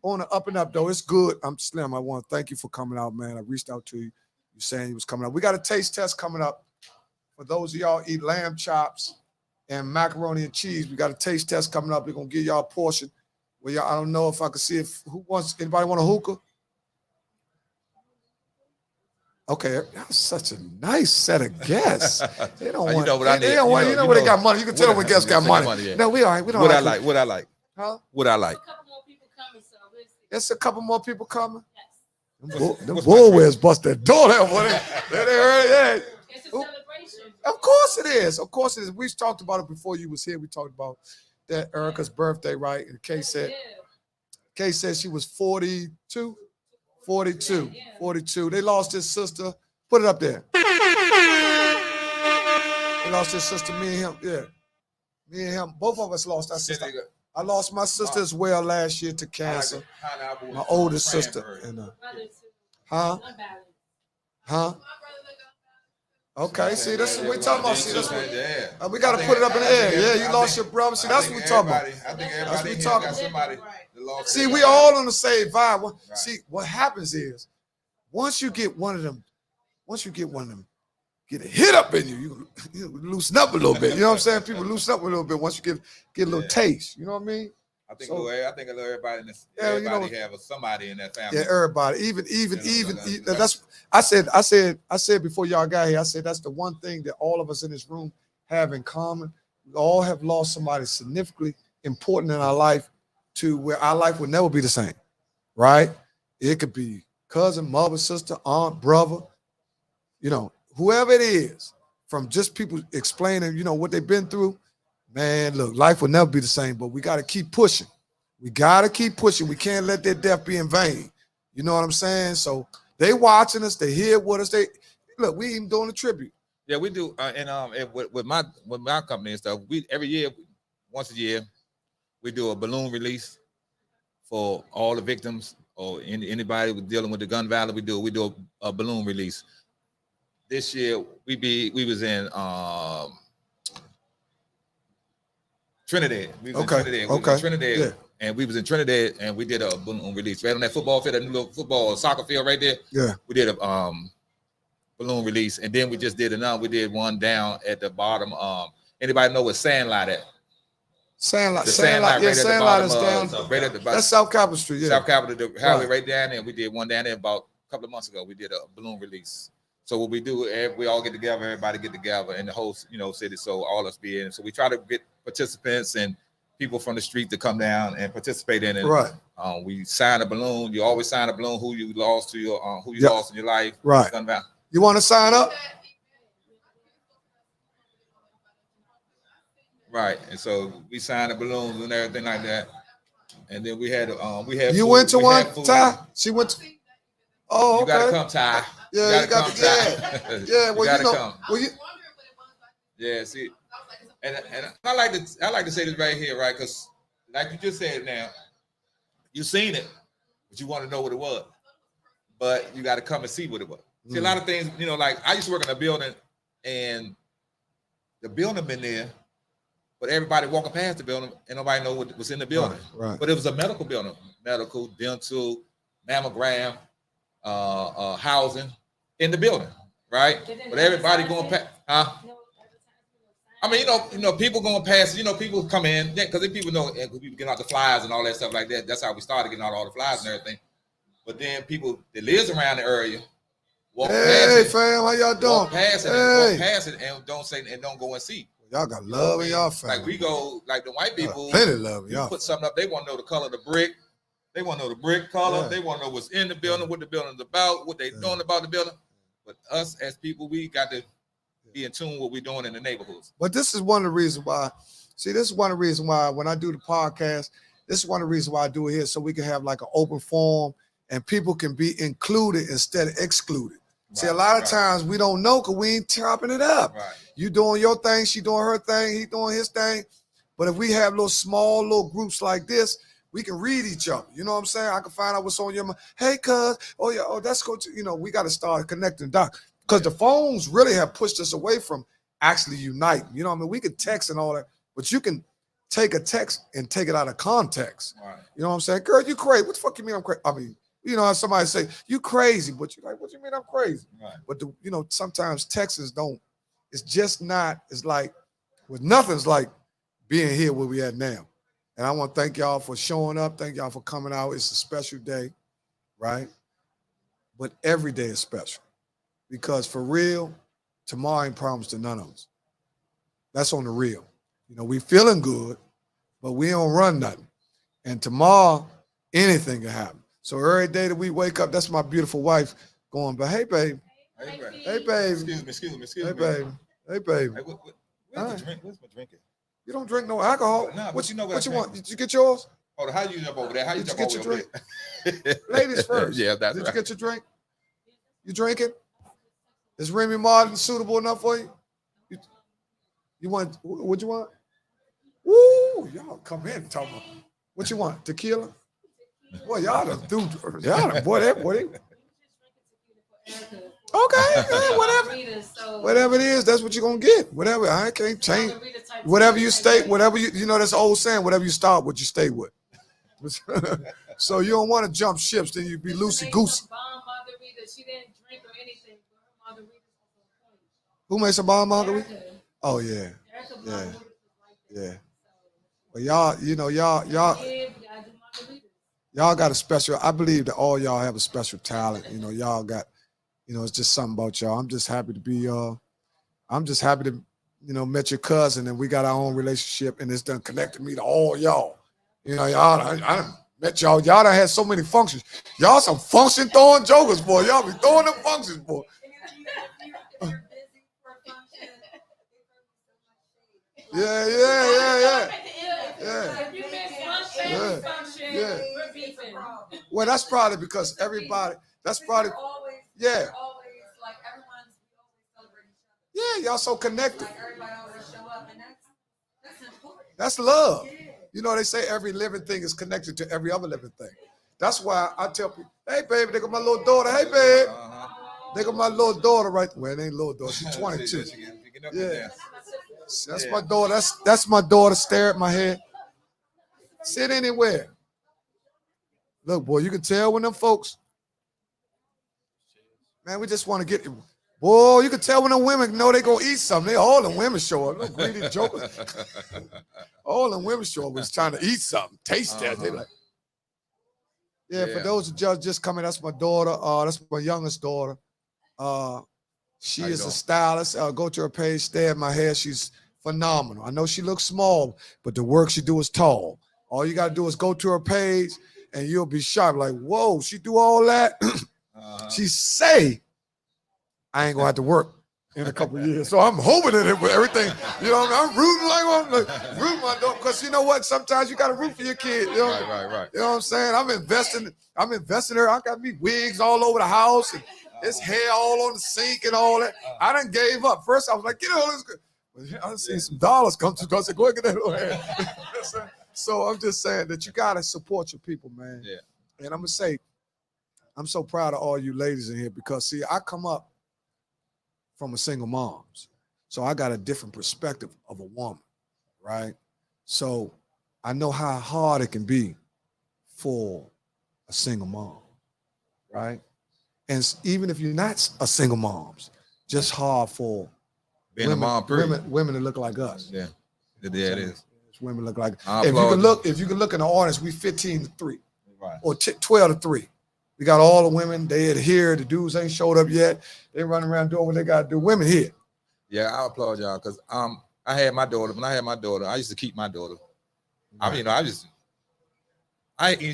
On the up and up though, it's good. I'm Slim. I want to thank you for coming out, man. I reached out to you. You saying you was coming out. We got a taste test coming up. For those of y'all eat lamb chops and macaroni and cheese, we got a taste test coming up. We're gonna give y'all a portion. Well, y'all, I don't know if I can see if anybody want a hookah? Okay, that's such a nice set of guests. They don't want. They don't want. They got money. You can tell when guests got money. No, we all right. We don't. What I like. Huh? What I like. It's a couple more people coming. Yes. The bullwheels bust that door there. It's a celebration. Of course it is. We talked about it before you was here. We talked about that Erica's birthday, right? And Kay said she was 42. 42. Yeah. 42. They lost his sister. Put it up there. They lost his sister, me and him. Yeah. Me and him. Both of us lost our sister. I lost my sister as well last year to cancer. My oldest sister. And, huh? Okay, see, this is what we're talking about. See, this what, we got to put it up in the air. Yeah, you lost your brother. See, that's what we're talking about. That's what we're talking about. See, we all on the same vibe. See, what happens is, once you get one of them, get a hit up in you, you loosen up a little bit. You know what I'm saying? People loosen up a little bit once you get a little taste. You know what I mean? I think everybody in this, everybody have somebody in that family. Yeah, everybody. Even that's I said before y'all got here, I said that's the one thing that all of us in this room have in common. We all have lost somebody significantly important in our life to where our life would never be the same. Right? It could be cousin, mother, sister, aunt, brother, whoever it is, from just people explaining, what they've been through. Man, look, life will never be the same, but we got to keep pushing. We can't let their death be in vain. You know what I'm saying? So they watching us, they here with us. We even doing a tribute. Yeah, we do. With my company and stuff, every year, once a year, we do a balloon release for all the victims or anybody dealing with the gun violence. We do a balloon release. This year we was in Trinidad. We was in Trinidad. Yeah. And we was in Trinidad and we did a balloon release. Right on that football field, that new little soccer field right there. Yeah. We did a balloon release. And then we just did another. We did one down at the bottom. Anybody know what Sandlot at? Sandlot is down. Right at the bottom. That's South Capitol Street. Yeah. South Capitol, the highway right down there. We did one down there about a couple of months ago. We did a balloon release. So what we do, we all get together, everybody get together in the whole, city. So all us be in. So we try to get participants and people from the street to come down and participate in it. Right. We sign a balloon. You always sign a balloon who you lost to your, lost in your life. Right. You want to sign up? Right. And so we signed the balloons and everything like that. And then we had You went to one, Ty? She went to. Oh, okay. You gotta come, Ty. Yeah, you got to come. Yeah, well, come. Yeah, see, and I like to say this right here, right? Because like you just said, now you seen it, but you want to know what it was. But you got to come and see what it was. See, a lot of things, like I used to work in a building, and the building been there, but everybody walking past the building, and nobody know what was in the building. Right. But it was a medical building, medical, dental, mammogram, housing in the building, right? But everybody going past, huh? I mean, people going past, people come in, because people know, people get out the flyers and all that stuff like that. That's how we started getting out all the flyers and everything. But then people that lives around the area walk past Hey, it, fam, how y'all doing? walk past it, and walk past it, and don't say and don't go and see. Y'all got love in y'all family. Like we go, like the white people, plenty of love in y'all. Put something up. They want to know the color of the brick. They want to know the brick color. Yeah. They want to know what's in the building, what the building's about, what they doing about the building. But us as people, we got to be in tune with what we're doing in the neighborhoods. But this is one of the reasons why. See, this is one of the reasons why when I do the podcast, this is one of the reasons why I do it here, so we can have like an open forum and people can be included instead of excluded. Right, see, a lot of times we don't know because we ain't chopping it up. Right. You doing your thing, she doing her thing, he doing his thing. But if we have little groups like this, we can read each other. You know what I'm saying? I can find out what's on your mind. Hey, cuz, oh yeah, oh that's good. You know, we got to start connecting dots because the phones really have pushed us away from actually uniting. You know what I mean? We can text and all that, but you can take a text and take it out of context. Right. You know what I'm saying? Girl, you crazy. What the fuck you mean I'm crazy? I mean, you know, somebody say, you crazy, but you like, what you mean I'm crazy? Right. But, you know, sometimes texts don't, it's just not, it's like, with nothing's like being here where we at now. And I want to thank y'all for showing up. Thank y'all for coming out. It's a special day, right? But every day is special because for real, tomorrow ain't promised to none of us. That's on the real. You know, we feeling good, but we don't run nothing. And tomorrow, anything can happen. So every day that we wake up, that's my beautiful wife going, but hey, babe. Hey, babe. Hey, babe. Excuse me. Hey, babe. Hey, babe. Hey, where's the drink? Where's my drink at? You don't drink no alcohol. Nah, what you know what you want? Did you get yours? Oh, how you jump over there? How you jump over your drink? there? Ladies first. Yeah, that's Did right. you get your drink? You drinking? Is Remy Martin suitable enough for you? You want, what you want? Woo, y'all come in and talk about, what you want, tequila? Boy, y'all done do, boy, okay, whatever it is, that's what you're gonna get. Whatever, I can't change. Whatever you stay, whatever you know, that's old saying, whatever you start with, you stay with. So you don't want to jump ships, then you be loosey-goosey. She didn't drink or anything, but her margaritas. Who makes a bomb margarita? Oh yeah. Yeah. But y'all, you know, y'all got a special, I believe that all y'all have a special talent. You know, y'all got, you know, it's just something about y'all. I'm just happy to be, I'm just happy to, you know, met your cousin and we got our own relationship and it's done connected me to all y'all. You know, y'all, I done met y'all. Y'all done had so many functions. Y'all some function throwing jokers, boy. Y'all be throwing them functions, boy. Yeah. Well, that's probably because everybody, that's probably, yeah. Yeah, y'all so connected. That's love. You know, they say every living thing is connected to every other living thing. That's why I tell people, hey, baby, they got my little daughter. Hey, babe. They got my little daughter right there. Well, it ain't little daughter. She's 22. Yeah. That's my daughter. That's my daughter. Stare at my head. Sit anywhere. Look, boy, you can tell when them folks, man, we just want to get, boy, you can tell when them women know they gonna eat something. All the women show up. Look, greedy jokers. All the women show up was trying to eat something, taste that. They like, yeah. For those who just coming, that's my daughter. That's my youngest daughter. She is a stylist. Go to her page, stare at my hair. She's phenomenal. I know she looks small, but the work she do is tall. All you gotta do is go to her page, and you'll be shocked. Like, whoa, she do all that. She say, I ain't gonna have to work in a couple of years. So I'm hoping that it with everything, you know what I mean? I'm rooting my daughter, because you know what? Sometimes you gotta root for your kid. You know? Right. You know what I'm saying? I'm investing in her. I got me wigs all over the house and this hair all on the sink and all that. I done gave up. First I was like, get all this good. But I seen some dollars come to us. I said, go ahead and get that little hair. So I'm just saying that you gotta support your people, man. Yeah. And I'm gonna say, I'm so proud of all you ladies in here because see, I come up from a single moms. So I got a different perspective of a woman, right? So I know how hard it can be for a single mom, right? And even if you're not a single moms, just hard for being women, a mom, women that look like us. Yeah, it is. Women look like, if you can look in the audience, we 15-3, right? Or 12-3. We got all the women. They adhere. The dudes ain't showed up yet. They running around doing what they got to do. Women here. Yeah, I applaud y'all because I had my daughter. When I had my daughter, I used to keep my daughter. I mean,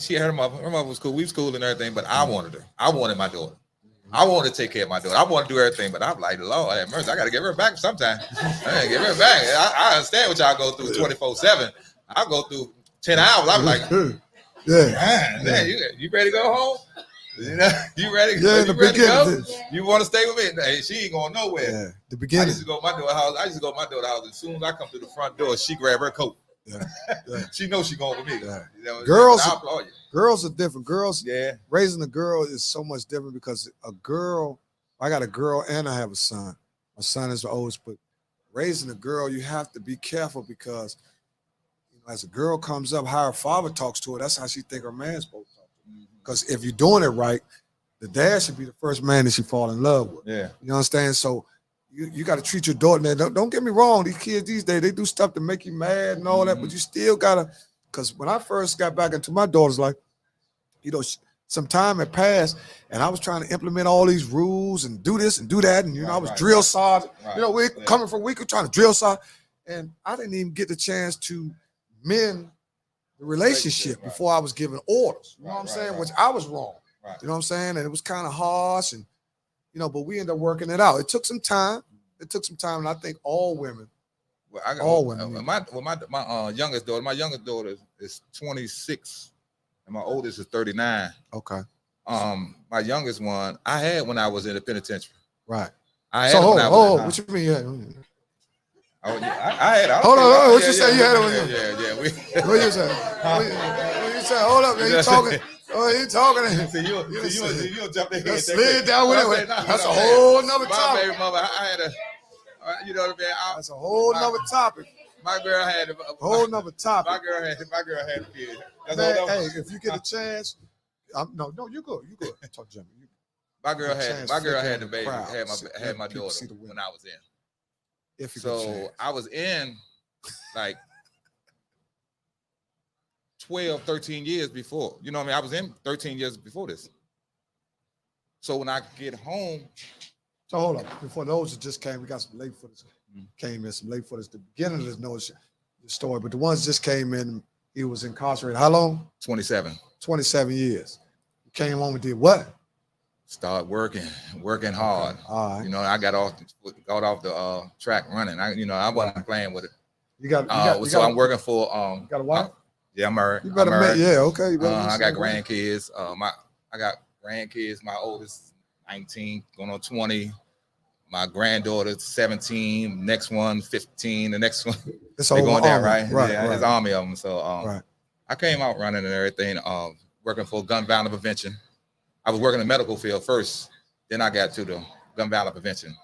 she had her mother. Her mother was cool. We was cool and everything, but I wanted her. I wanted my daughter. I wanted to take care of my daughter. I want to do everything, but I'm like, Lord have mercy. I got to give her back sometime. I gotta give her back. I understand what y'all go through 24/7. I go through 10 hours. I'm like, man, you ready to go home? You know, you ready? Yeah, you ready to go? You want to stay with me? Hey, she ain't going nowhere. Yeah, the beginning. I used to go to my daughter's house. As soon as I come through the front door, she grab her coat. Yeah. She knows she going with me. Yeah. You know, girls are different. Girls, yeah. Raising a girl is so much different because a girl, I got a girl and I have a son. My son is the oldest, but raising a girl, you have to be careful because as a girl comes up, how her father talks to her, that's how she think her man's supposed to talk to her. Because if you're doing it right, the dad should be the first man that she fall in love with. Yeah. You understand? So you got to treat your daughter. Now, don't get me wrong. These kids these days, they do stuff to make you mad and all that, but you still got to, because when I first got back into my daughter's life, some time had passed and I was trying to implement all these rules and do this and do that. And, I was drill sergeant. Right. We're coming from week, trying to drill sergeant. And I didn't even get the chance to mend the relationship before I was giving orders. You know what I'm saying? Which I was wrong. Right. You know what I'm saying? And it was kind of harsh and, but we ended up working it out. It took some time. And I think all women. Well, all women. My youngest daughter is 26, and my oldest is 39. Okay. My youngest one, I had when I was in the penitentiary. Right. I had what you mean? I had. Hold on. What you say? You had it? Yeah. What you say? What you say? Hold up, man. You talking? Oh, you talking? See, you jump in here. Slid down with it. That's a whole nother topic. My baby mother, I had you know what I mean? That's a whole nother topic. My girl had a whole nother topic. My girl had a kid. Man, hey, if you get a chance, no, you go. Talk to Jimmy. My girl had the baby. Had my daughter when I was in. So I was in like 12, 13 years before. You know what I mean? I was in 13 years before this. So when I get home. So hold up. Before those that just came, we got some late footage. Came in some late footage. The beginning of this story, but the ones just came in, he was incarcerated. How long? 27. 27 years. He came home and did what? Start working hard. All right. I got off the track running. I wasn't playing with it. So I'm working for you got a wife? Yeah, I'm married. You better okay. I got grandkids. I got grandkids. My oldest 19, going on 20. My granddaughter 17. Next one 15. The next one they're going down, right? Yeah, there's army of them. So I came out running and everything. Working for gun violence prevention. I was working in the medical field first, then I got to the gun violence prevention.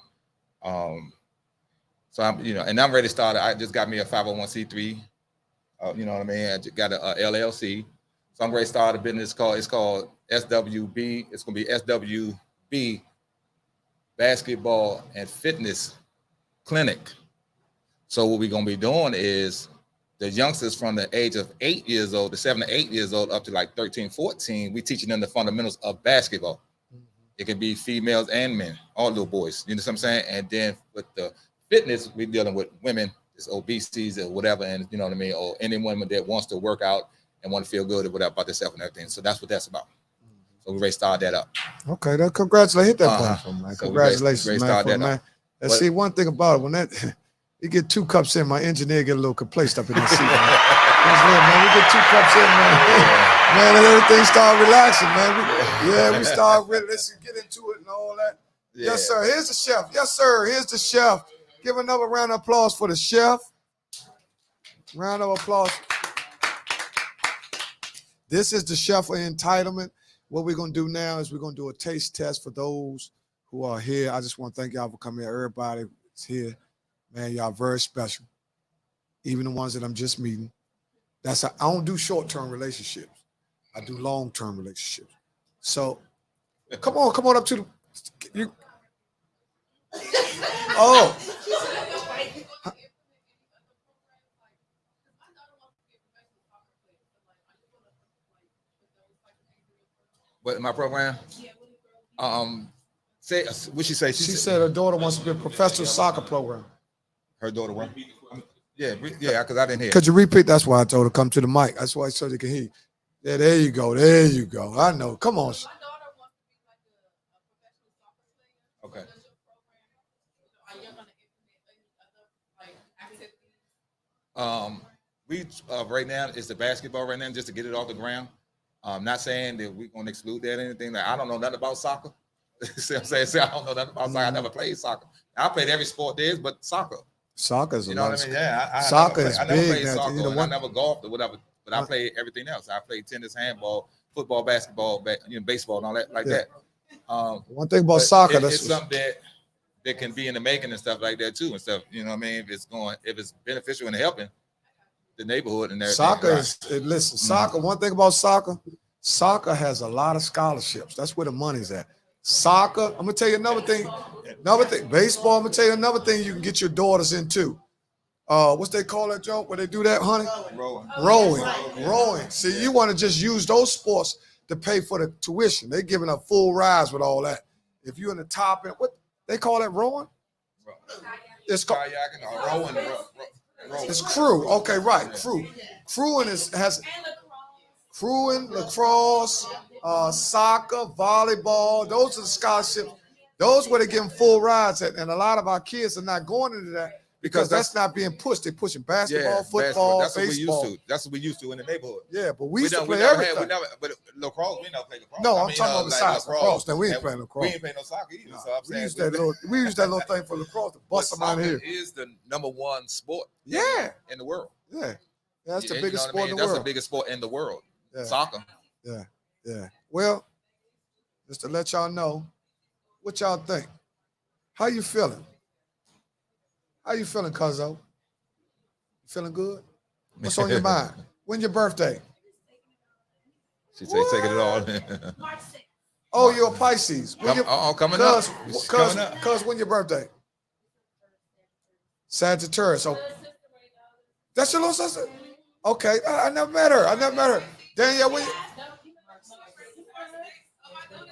So I'm ready to start. I just got me a 501c3. You know what I mean? I just got a LLC. So I'm ready to start a business it's called SWB. It's gonna be SWB Basketball and Fitness Clinic. So what we're gonna be doing is the youngsters from the age of 8 years old to 7 to 8 years old up to like 13, 14, we teaching them the fundamentals of basketball. It can be females and men, all little boys. You know what I'm saying? And then with the fitness, we're dealing with women, it's obesities or whatever, and you know what I mean, or any woman that wants to work out and want to feel good or whatever about themselves and everything. So that's what that's about. So we ready to start that up. Okay, congratulations. Hit that button for me, man. Congratulations, man. Let's see one thing about it. When you get 2 cups in, my engineer get a little complacent up in the seat. Man, we get 2 cups in, man, and everything start relaxing, man. We start ready. Let's get into it and all that. Yeah. Yes, sir. Here's the chef. Yes, sir. Here's the chef. Give another round of applause for the chef. Round of applause. This is the chef entitlement. What we're going to do now is we're going to do a taste test for those who are here. I just want to thank y'all for coming here. Everybody is here. Man, y'all very special. Even the ones that I'm just meeting. I don't do short-term relationships. I do long-term relationships. So come on up to the Oh. What in my program? Say what she say? She said her daughter wants to be a professional soccer program. Her daughter what? Yeah, because I didn't hear. Could you repeat? That's why I told her come to the mic. That's why I so they can hear you. Yeah, there you go. There you go. I know. Come on. Okay. We right now it's the basketball right now just to get it off the ground. Not saying that we're gonna exclude that or anything. Like, I don't know nothing about soccer. See what I'm saying? I don't know nothing about soccer. I never played soccer. I played every sport there is, but soccer. Soccer's you know what I mean? Yeah, soccer is I never big. played soccer. And I never golfed or whatever, but I played everything else. I played tennis, handball, football, basketball, baseball, and all that like that. One thing about soccer, it's something that can be in the making and stuff like that too and stuff. You know what I mean? If it's beneficial and helping the neighborhood and everything. Soccer is listen. Soccer. One thing about soccer has a lot of scholarships. That's where the money's at. Soccer. I'm gonna tell you another thing. Baseball. I'm gonna tell you another thing you can get your daughters into. What's they call that joke where they do that, honey? Rowing. See, you want to just use those sports to pay for the tuition. They're giving up full rides with all that. If you're in the top end, what they call that, rowing? It's called rowing. It's crew. Okay, right. Crew. Crewing has crewing, lacrosse, soccer, volleyball. Those are the scholarships. Those where they give them full rides at, and a lot of our kids are not going into that because that's not being pushed. They're pushing basketball, football, baseball. That's what we used to in the neighborhood. Yeah, but we used to play everything. But lacrosse, we never played lacrosse. No, I'm talking about besides lacrosse. Then we ain't playing lacrosse. We ain't playing no soccer either. So I'm saying we used that little thing for lacrosse to bust them out of here. Is the #1 sport. In the world. Yeah, that's the biggest sport in the world. That's the biggest sport in the world. Soccer. Yeah. Well, just to let y'all know, what y'all think? How you feeling? How you feeling, cuzzo? You feeling good? What's on your mind? When's your birthday? She say taking it all. Oh, you're a Pisces. Coming up. Cuz, when your birthday? Sagittarius. So that's your little sister? Okay, I never met her. Danielle,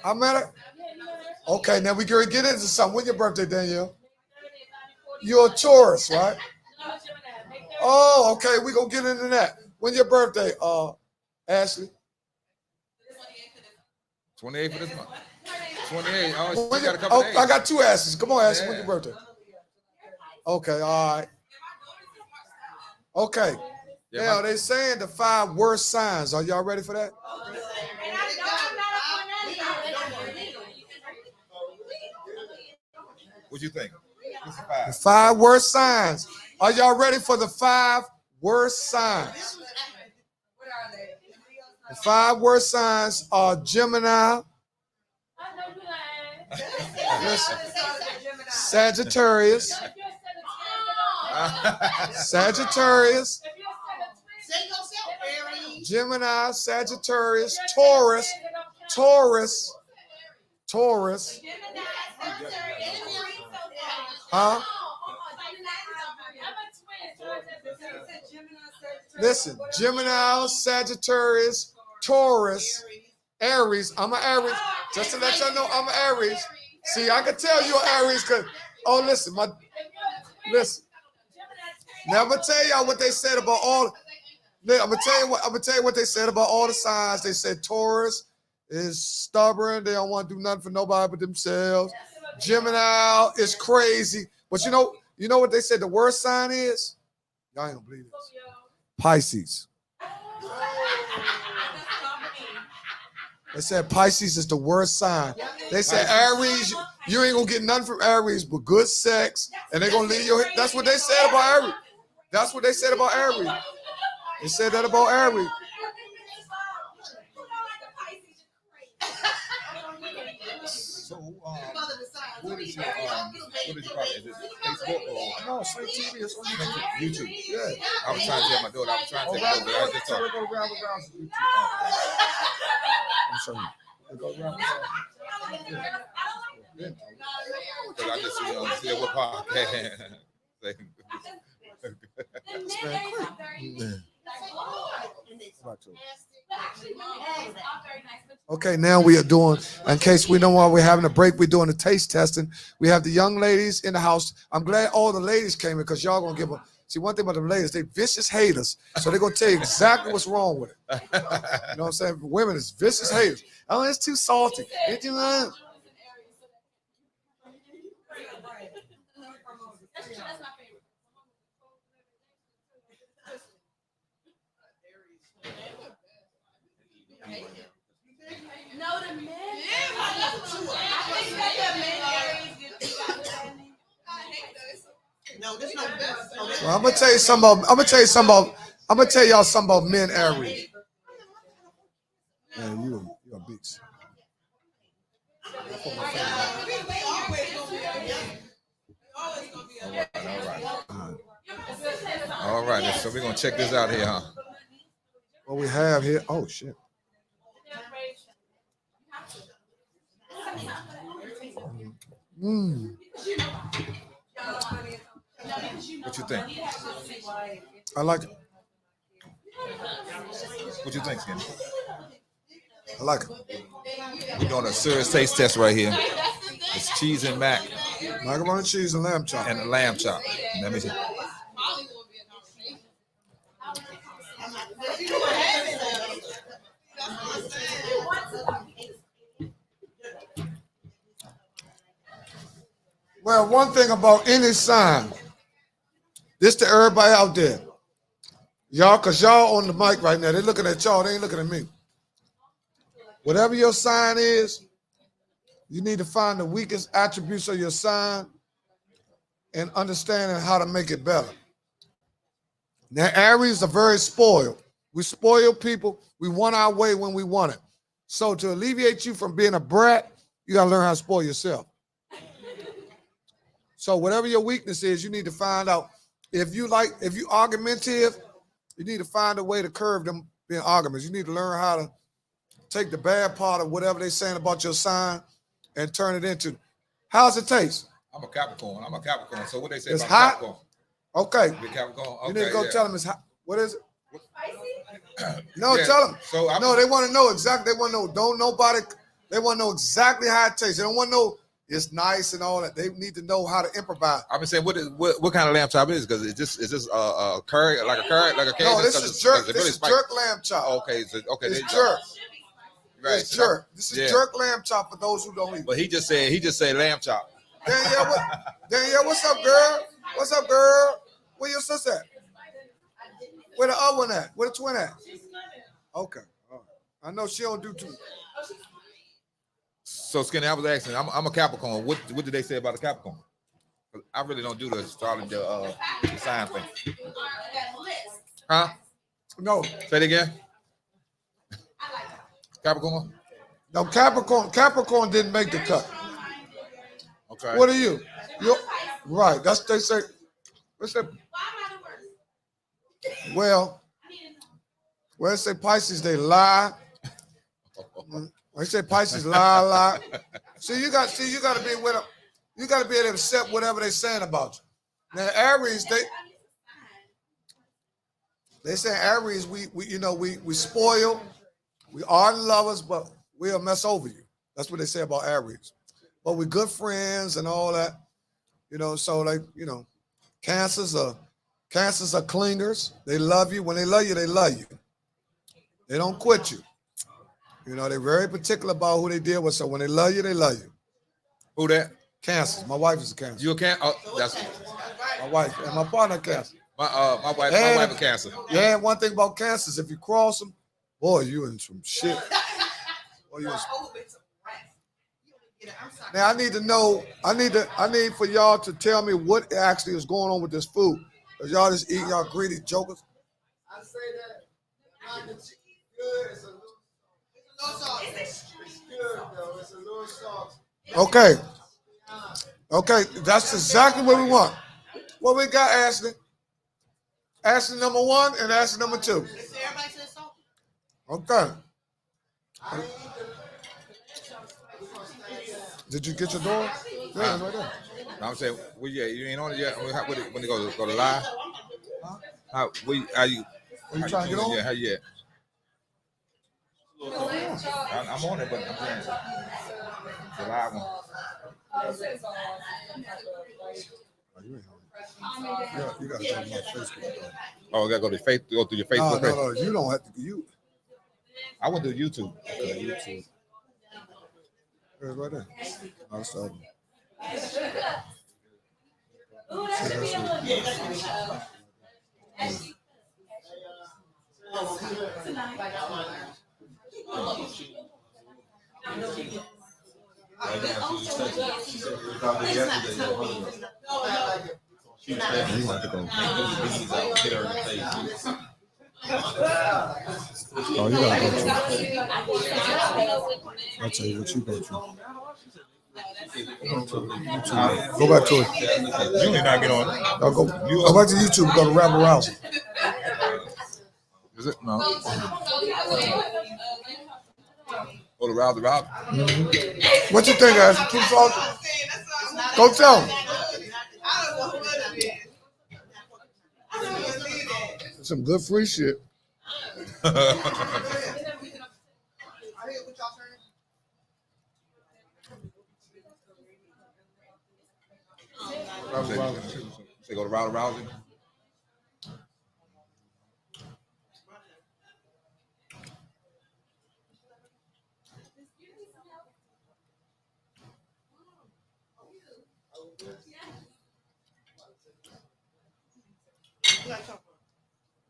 I met her. Okay, now we can get into something. When's your birthday, Danielle? You're a Taurus, right? Oh, okay, we gonna get into that. When's your birthday, Ashley? 28 for this month. 28. Oh, got a couple days. I got two Ashleys. Come on, Ashley. When's your birthday? Okay, all right. Okay. Now they saying the 5 worst signs. Are y'all ready for that? What you think? The 5 worst signs. Are y'all ready for the 5 worst signs? The 5 worst signs are Gemini, Sagittarius, Gemini, Sagittarius, Taurus. Huh? Listen, Gemini, Sagittarius, Taurus, Aries. I'm an Aries. Just to let y'all know, I'm an Aries. See, I can tell you're Aries because, listen. Now I'm gonna tell y'all what they said about all. I'm gonna tell you what they said about all the signs. They said Taurus is stubborn. They don't want to do nothing for nobody but themselves. Gemini is crazy. But you know what they said the worst sign is? Y'all ain't gonna believe this. Pisces. They said Pisces is the worst sign. They said Aries, you ain't gonna get nothing from Aries but good sex, and they're gonna leave your. That's what they said about Aries. That's what they said about Aries. They said that about Aries. So, what is your product? Is it Facebook or no? Slink TV is on YouTube. Yeah. I was trying to tell my daughter. I was trying to tell my daughter. I was just talking. I'm sorry. Because I just see what podcast. Okay, now we are doing, in case we know why we're having a break, we're doing the taste testing. We have the young ladies in the house. I'm glad all the ladies came in because y'all gonna give them. See, one thing about the ladies, they vicious haters. So they're gonna tell you exactly what's wrong with it. You know what I'm saying? Women is vicious haters. Oh, it's too salty. It's too No, the men. No, there's no best. Well, I'm gonna tell you something about. I'm gonna tell y'all something about men Aries. Man, you a beast. All right. So we're gonna check this out here, huh? What we have here? Oh shit. Mm. What you think? I like it. What you think, Skinny? I like it. We're doing a serious taste test right here. It's cheese and mac Macaroni cheese and lamb chop. and a lamb chop. Let me see. Well, one thing about any sign, this to everybody out there. Y'all, because y'all on the mic right now, they're looking at y'all, they ain't looking at me. Whatever your sign is, you need to find the weakest attributes of your sign and understanding how to make it better. Now, Aries are very spoiled. We spoil people. We want our way when we want it. So to alleviate you from being a brat, you got to learn how to spoil yourself. So whatever your weakness is, you need to find out. If you argumentative, you need to find a way to curb them being arguments. You need to learn how to take the bad part of whatever they're saying about your sign and turn it into. How's it taste? I'm a Capricorn. So what they say It's about hot? Capricorn? Okay. Big Capricorn. Okay, You need to go tell them it's hot. What is it? No, Yeah, tell them. so no, they want to know exactly. They want to know. They want to know exactly how it tastes. They don't want to know it's nice and all that. They need to know how to improvise. I've been saying, what kind of lamb chop it is? Because is this curry, like a Cajun? No, this is jerk. This is jerk lamb chop. Okay, it's jerk. Right, it's jerk. This is jerk lamb chop for those who don't eat. But he just said lamb chop. Danielle, what's up, girl? What's up, girl? Where your sister at? Where the other one at? Where the twin at? Okay. All right. I know she don't do too. So Skinny, I was asking, I'm a Capricorn. What did they say about a Capricorn? I really don't do the sign thing. Huh? No. Say it again. Capricorn? No, Capricorn didn't make the cut. Okay. What are you? You're right. That's they say. What's that? Well, they say Pisces, they lie. They say Pisces lie. See, you got to be with them. You got to be able to accept whatever they're saying about you. Now, Aries, they say Aries, we spoil, we are lovers, but we'll mess over you. That's what they say about Aries. But we're good friends and all that, so Cancers are clingers. They love you. When they love you, they love you. They don't quit you. They're very particular about who they deal with. So when they love you, they love you. Who that? Cancers. My wife is a Cancer. You a Cancer? Oh, that's my wife and my partner Cancer. My wife a Cancer. Yeah, one thing about Cancers, if you cross them, boy, you in some shit. Now I need to know. I need for y'all to tell me what actually is going on with this food. Cause y'all just eating, y'all greedy jokers. I say that it's good. It's a little sauce. It's good though. It's a little sauce. Okay, that's exactly what we want. What we got, Ashley? Ashley number 1 and Ashley number 2. Okay. Did you get your door? Yeah, right there. I'm saying, well, yeah, you ain't on it yet. When they go to live? Are you trying to get on? Yeah, how you at? I'm on it, but I'm saying the live one. You got to go to my Facebook. Oh, I gotta go to go through your Facebook. No, you don't have to. I went to YouTube. Okay, YouTube. It's right there. I'll start. Oh, you gotta go to. I'll tell you what you go to. Go back to it. You may not get on. No, go back to YouTube. Go to Rabble Rousey. Is it? No. Go to Rousey. Mm-hmm. What you think, guys? Keep talking. Go tell him. Some good free shit. Say go to Rousey.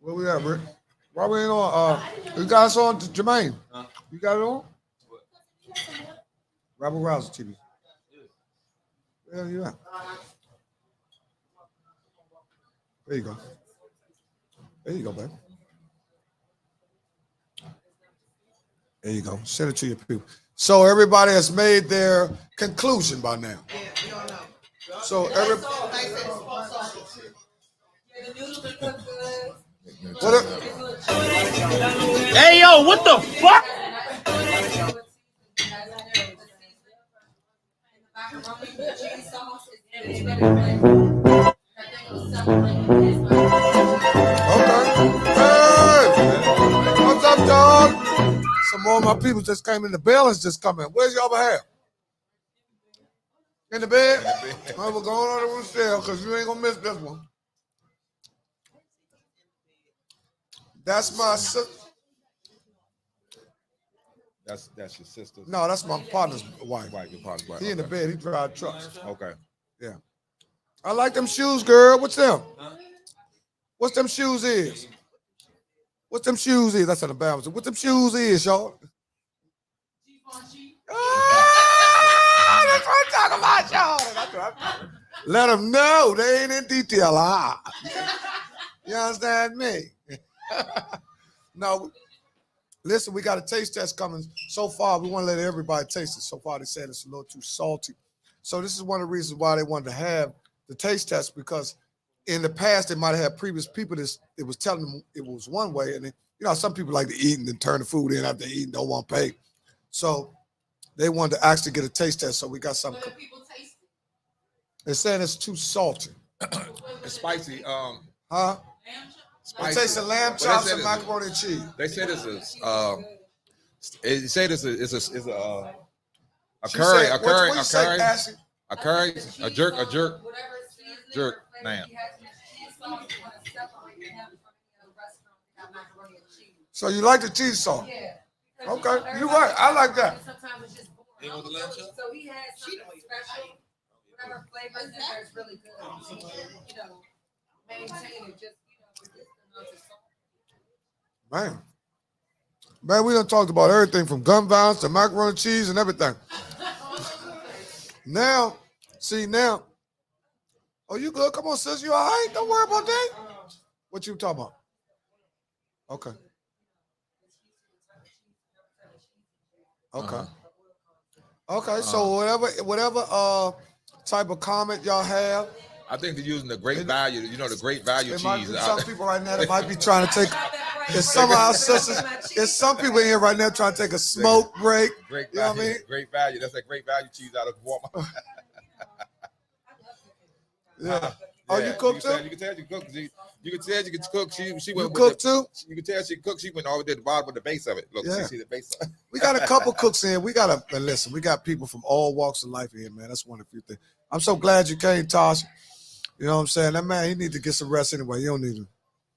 Where we at, Rick? Why we ain't on? You got us on, Jermaine? You got it on? Rabble Rousey TV. Where you at? There you go. There you go, baby. There you go. Send it to your people. So everybody has made their conclusion by now. So Hey, yo, what the fuck? What's up, dog? Some more of my people just came in. The balance just coming. Where's y'all behalf? In the bed? Well, we're going on the roof there because you ain't gonna miss this one. That's my sister. That's your sister. No, that's my partner's wife. Your partner's wife. He in the bed. He drive trucks. Okay. Yeah. I like them shoes, girl. What's them? What's them shoes is? What's them shoes is? That's an embarrassment. What them shoes is, y'all? That's what I'm talking about, y'all. Let them know they ain't in detail. You understand me? No, listen, we got a taste test coming. So far, we want to let everybody taste it. So far, they said it's a little too salty. So this is one of the reasons why they wanted to have the taste test, because in the past, they might have had previous people that it was telling them it was one way. And, some people like to eat and then turn the food in after eating, don't want to pay. So they wanted to actually get a taste test. So we got something. What do people taste it? They're saying it's too salty. It's spicy. Huh? Spicy. It tastes of lamb chops and macaroni and cheese. They said it's a jerk lamb. So you like the cheese sauce? Yeah. Okay, you're right. I like that. Sometimes it's just boring. So he has something special. Whatever flavor is there is really good. Maintain it just, Man, we done talked about everything from gun violence to macaroni and cheese and everything. Now, oh, you good? Come on, sis, you all right? Don't worry about that. What you talking about? Okay. Okay, so whatever type of comment y'all have. I think they're using the great value, the great value cheese. Might be some people right now that might be trying to take. There's some of our sisters. There's some people in here right now trying to take a smoke break. Great value, you know what I mean? Great value. That's a great value cheese out of Walmart. Oh, you cook too? You can tell you cook. You can tell you can cook. She went cook too? You can tell she cooked. She went all the way to the bottom of the base of it. Look, see the base of it. We got a couple cooks in. We got listen, we got people from all walks of life here, man. That's one of the few things. I'm so glad you came, Tosh. You know what I'm saying? That man, he need to get some rest anyway. You don't need him.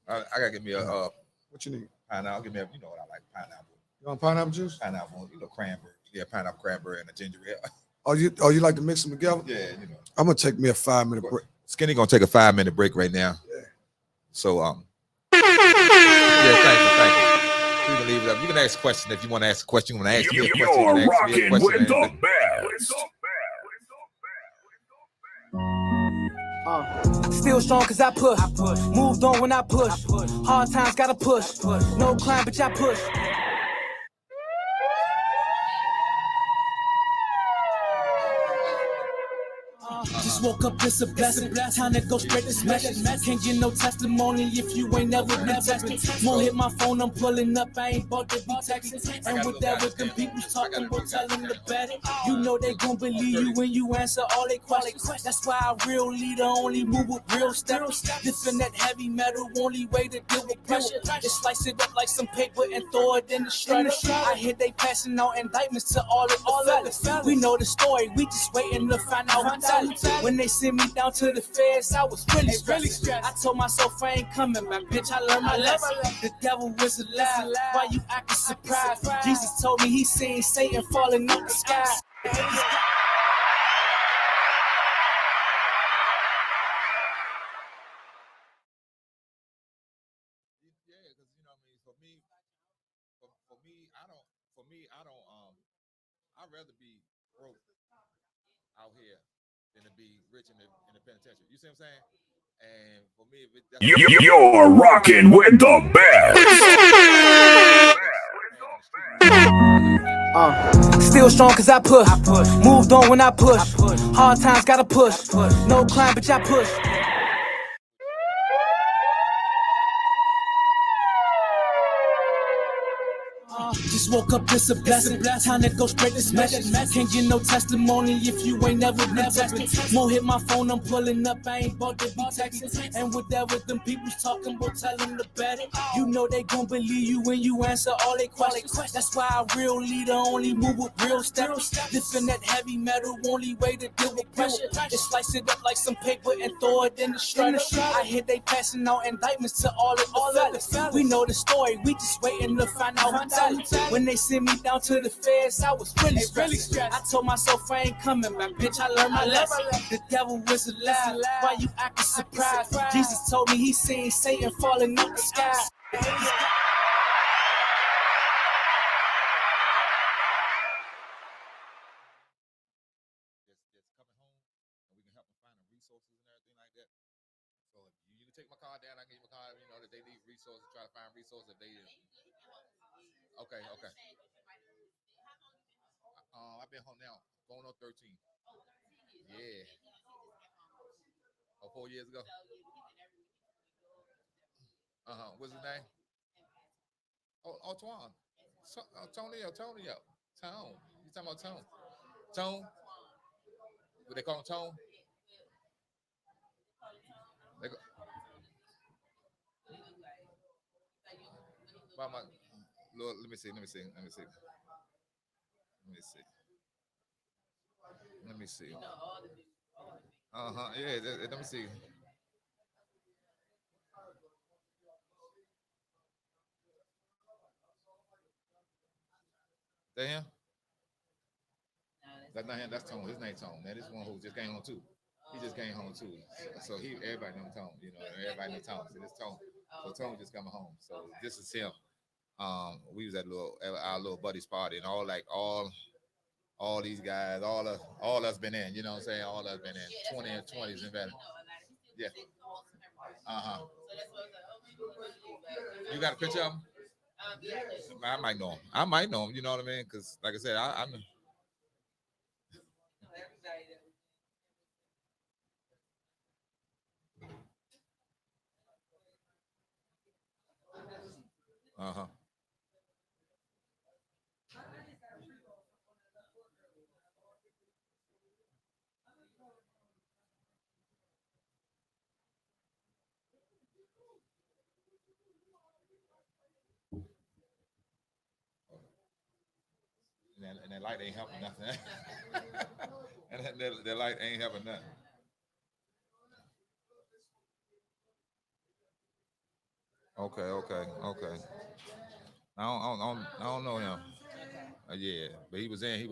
I gotta give me a what you need? Pineapple. Give me you know what I like, pineapple. You want pineapple juice? Pineapple, cranberry. Yeah, pineapple, cranberry, and a ginger ale. Oh, you like to mix them together? Yeah, I'm gonna take me a 5-minute break. Skinny gonna take a 5-minute break right now. Yeah. So yeah, thank you. You can leave it up. You can ask a question if you want to ask a question. You want to ask me a question. You're rocking with the best. Still strong cause I push. Moved on when I push. Hard times gotta push. No crime, but I push. Just woke up, it's a blessing. Time to go spread this message. Can't get no testimony if you ain't never been texting. Won't hit my phone, I'm pulling up. I ain't about to be texting. And with that, with them people talking, we'll tell them to bet it. You know they gon' believe you when you answer all they questions. That's why a real leader only move with real steps. Lifting that heavy metal, only way to deal with pressure. Just slice it up like some paper and throw it in the shredder. I hear they passing out indictments to all of the fellas. We know the story, we just waiting to find out who tell it. When they sent me down to the feds, I was really stressed. I told myself I ain't coming back, bitch, I learned my lesson. The devil was alive, why you acting surprised? Jesus told me he seen Satan falling out the sky. I'd rather be broke out here than to be rich in the penitentiary. You see what I'm saying? And for me, You're rocking with the best. Still strong cause I push. Moved on when I push. Hard times gotta push. No crime, but I push. Just woke up, it's a blessing. Time to go spread this message. Can't get no testimony if you ain't never been texting. Won't hit my phone, I'm pulling up. I ain't about to be texting. And with that, with them people talking, we'll tell them to bet it. You know they gon' believe you when you answer all they questions. That's why a real leader only move with real steps. Lifting that heavy metal, only way to deal with pressure. Just slice it up like some paper and throw it in the shredder. I hear they passing out indictments to all of the fellas. We know the story, we just waiting to find out who tell it. When they sent me down to the feds, I was really stressed. I told myself I ain't coming back, bitch, I learned my lesson. The devil was alive, why you acting surprised? Jesus told me he seen Satan falling out the sky. take my car down. I give my car, you know, that they need resources, try to find resources. They okay. I've been home now, going on 13. Yeah. Oh, 4 years ago. What's his name? Oh, Twan. Tonio. Tone. You talking about Tone? Tone? What they call him, Tone? Lord, let me see. Yeah, let me see. That him? That's not him. That's Tone. His name Tone. That is one who just came home too. He just came home too. So everybody knows Tone. You know, everybody knows Tone. So this Tone. So Tone just coming home. So this is him. We was at our little buddy's party, and all these guys, all us been in. You know what I'm saying? All us been in 20 and 20s and better. Yeah. You got a picture of him? I might know him. You know what I mean? Because, like I said, I'm. And that light ain't helping nothing. And that light ain't helping nothing. Okay. I don't know him. Yeah, but he was in.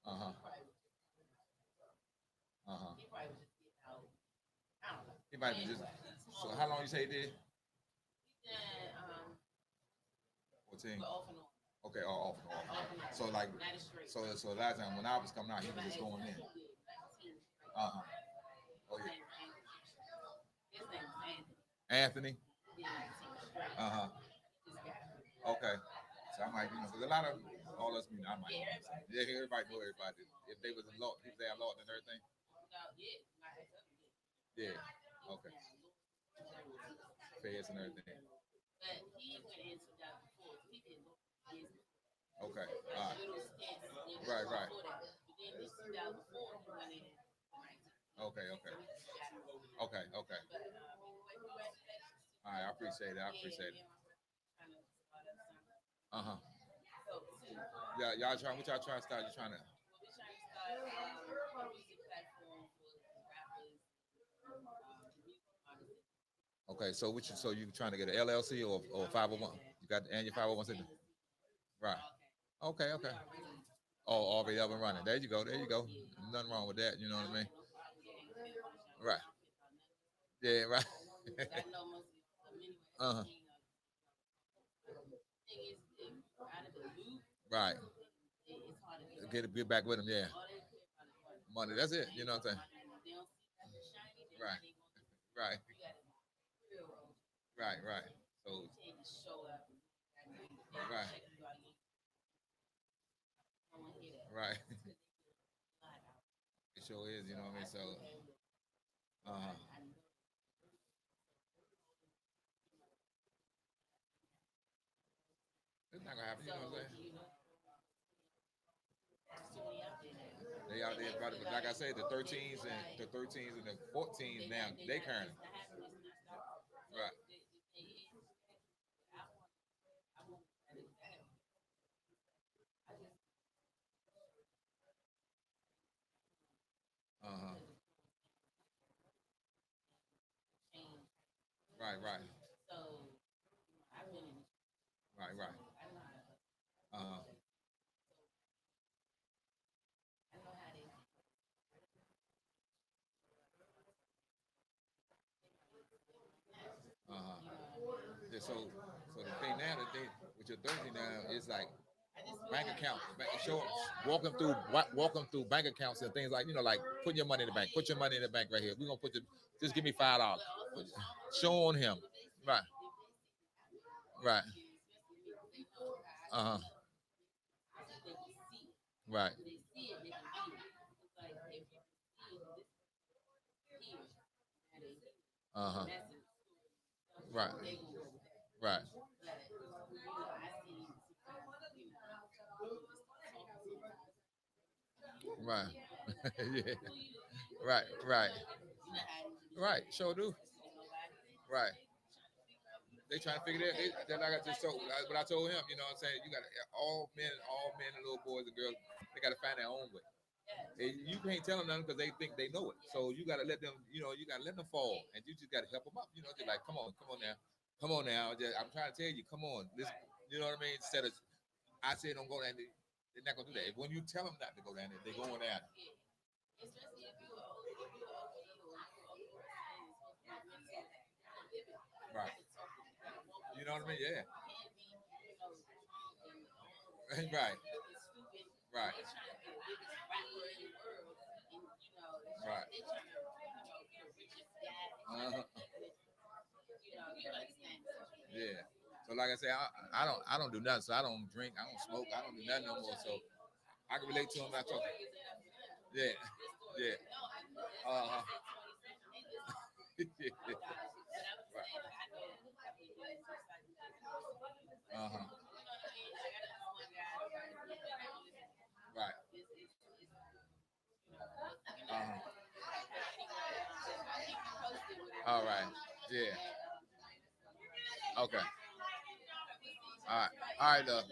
Uh-huh. Uh-huh. He might be just. So how long you say he did? 14. Okay, off and on. So like, so last time when I was coming out, he was just going in. Uh-huh. Oh yeah. Anthony. Uh-huh. Okay. So I might, because a lot of all us, I might. Yeah, everybody know everybody. If they was in law, if they are law and everything. Yeah. Okay. Feds and everything. Okay. Right. Okay. All right, I appreciate it. Uh-huh. Yeah, what y'all trying to start? You trying to Okay, so you trying to get an LLC or 501? You got and your 501c? Right. Okay. Oh, already up and running. There you go. Nothing wrong with that. You know what I mean? Right. Yeah. Right. Uh-huh. Right. Get back with them. Yeah. Money. That's it. You know what I'm saying? Right. Right. So. Right. It sure is. You know what I mean? So. Uh-huh. It's not gonna happen. You know what I'm saying? They out there, but like I said, the 13s and the 14s now they current. Right. Uh-huh. Right. Right. Uh-huh. Uh-huh. Yeah, so the thing now that they with your 13 now is like bank accounts. Show walk them through bank accounts and things like like put your money in the bank. Put your money in the bank right here. We're gonna just give me $5. Show on him. Right. Right. Uh-huh. Right. Uh-huh. Right. Right. Right. Yeah. Right. Sure do. Right. They trying to figure that. Like I just told, what I told him, you know what I'm saying? You got all men and little boys and girls, they got to find their own way. And you can't tell them nothing because they think they know it. So you got to let them, you got to let them fall. And you just got to help them up. Just like, come on now. I'm trying to tell you, come on. This, you know what I mean? Instead of, I say don't go down there. They're not going to do that. When you tell them not to go down there, they're going down. Right. You know what I mean? Yeah. Right. Right. Right. Uh-huh. Yeah. So like I say, I don't do nothing. So I don't drink. I don't smoke. I don't do nothing no more. So I can relate to him. I talk. Yeah. Yeah. Uh-huh. Yeah. Uh-huh. Right. Uh-huh. All right. Yeah. Okay. All right. All right, love.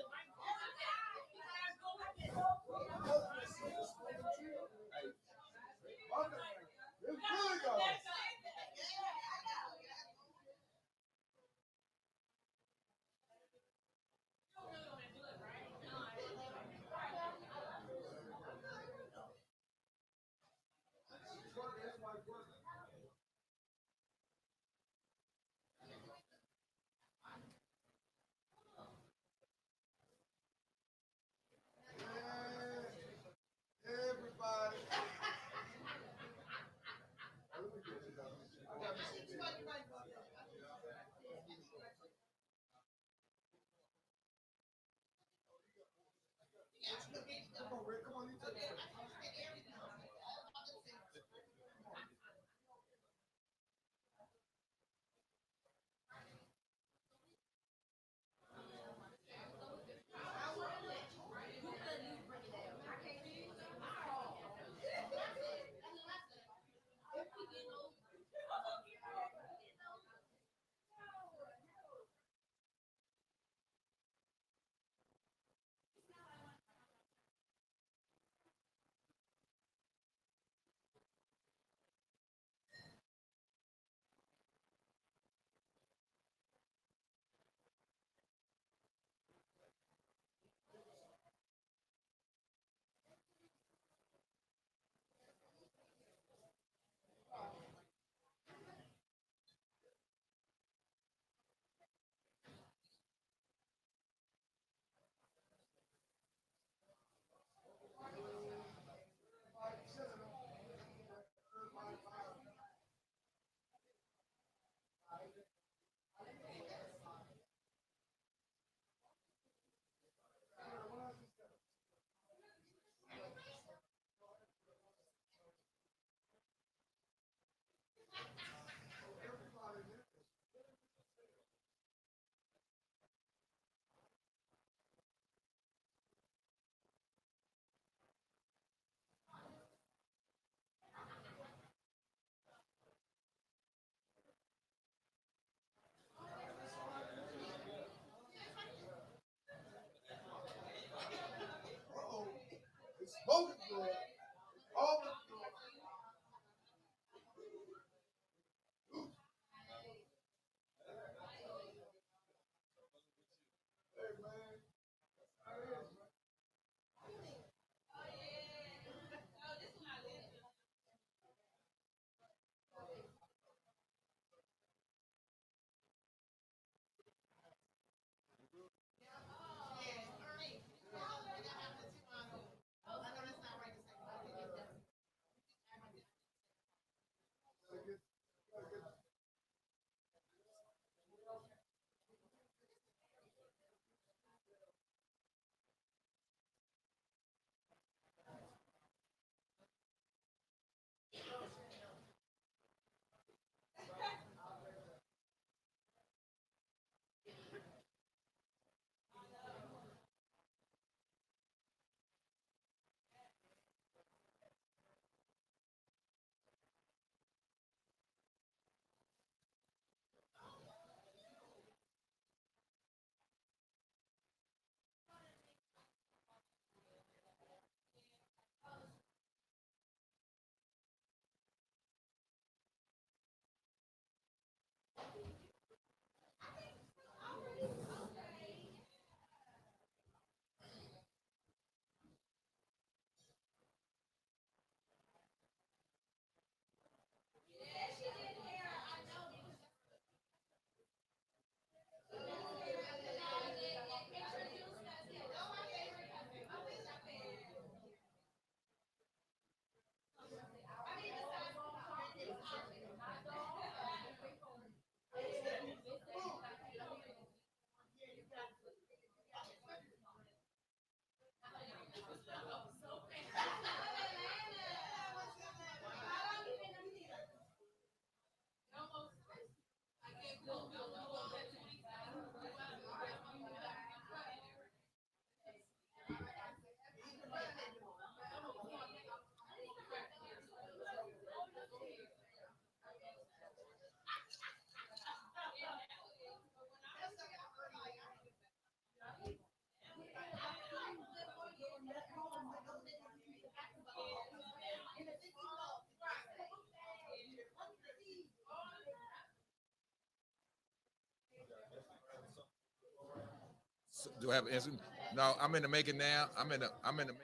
Do I have an instant? No, I'm in the making now. I'm in the making.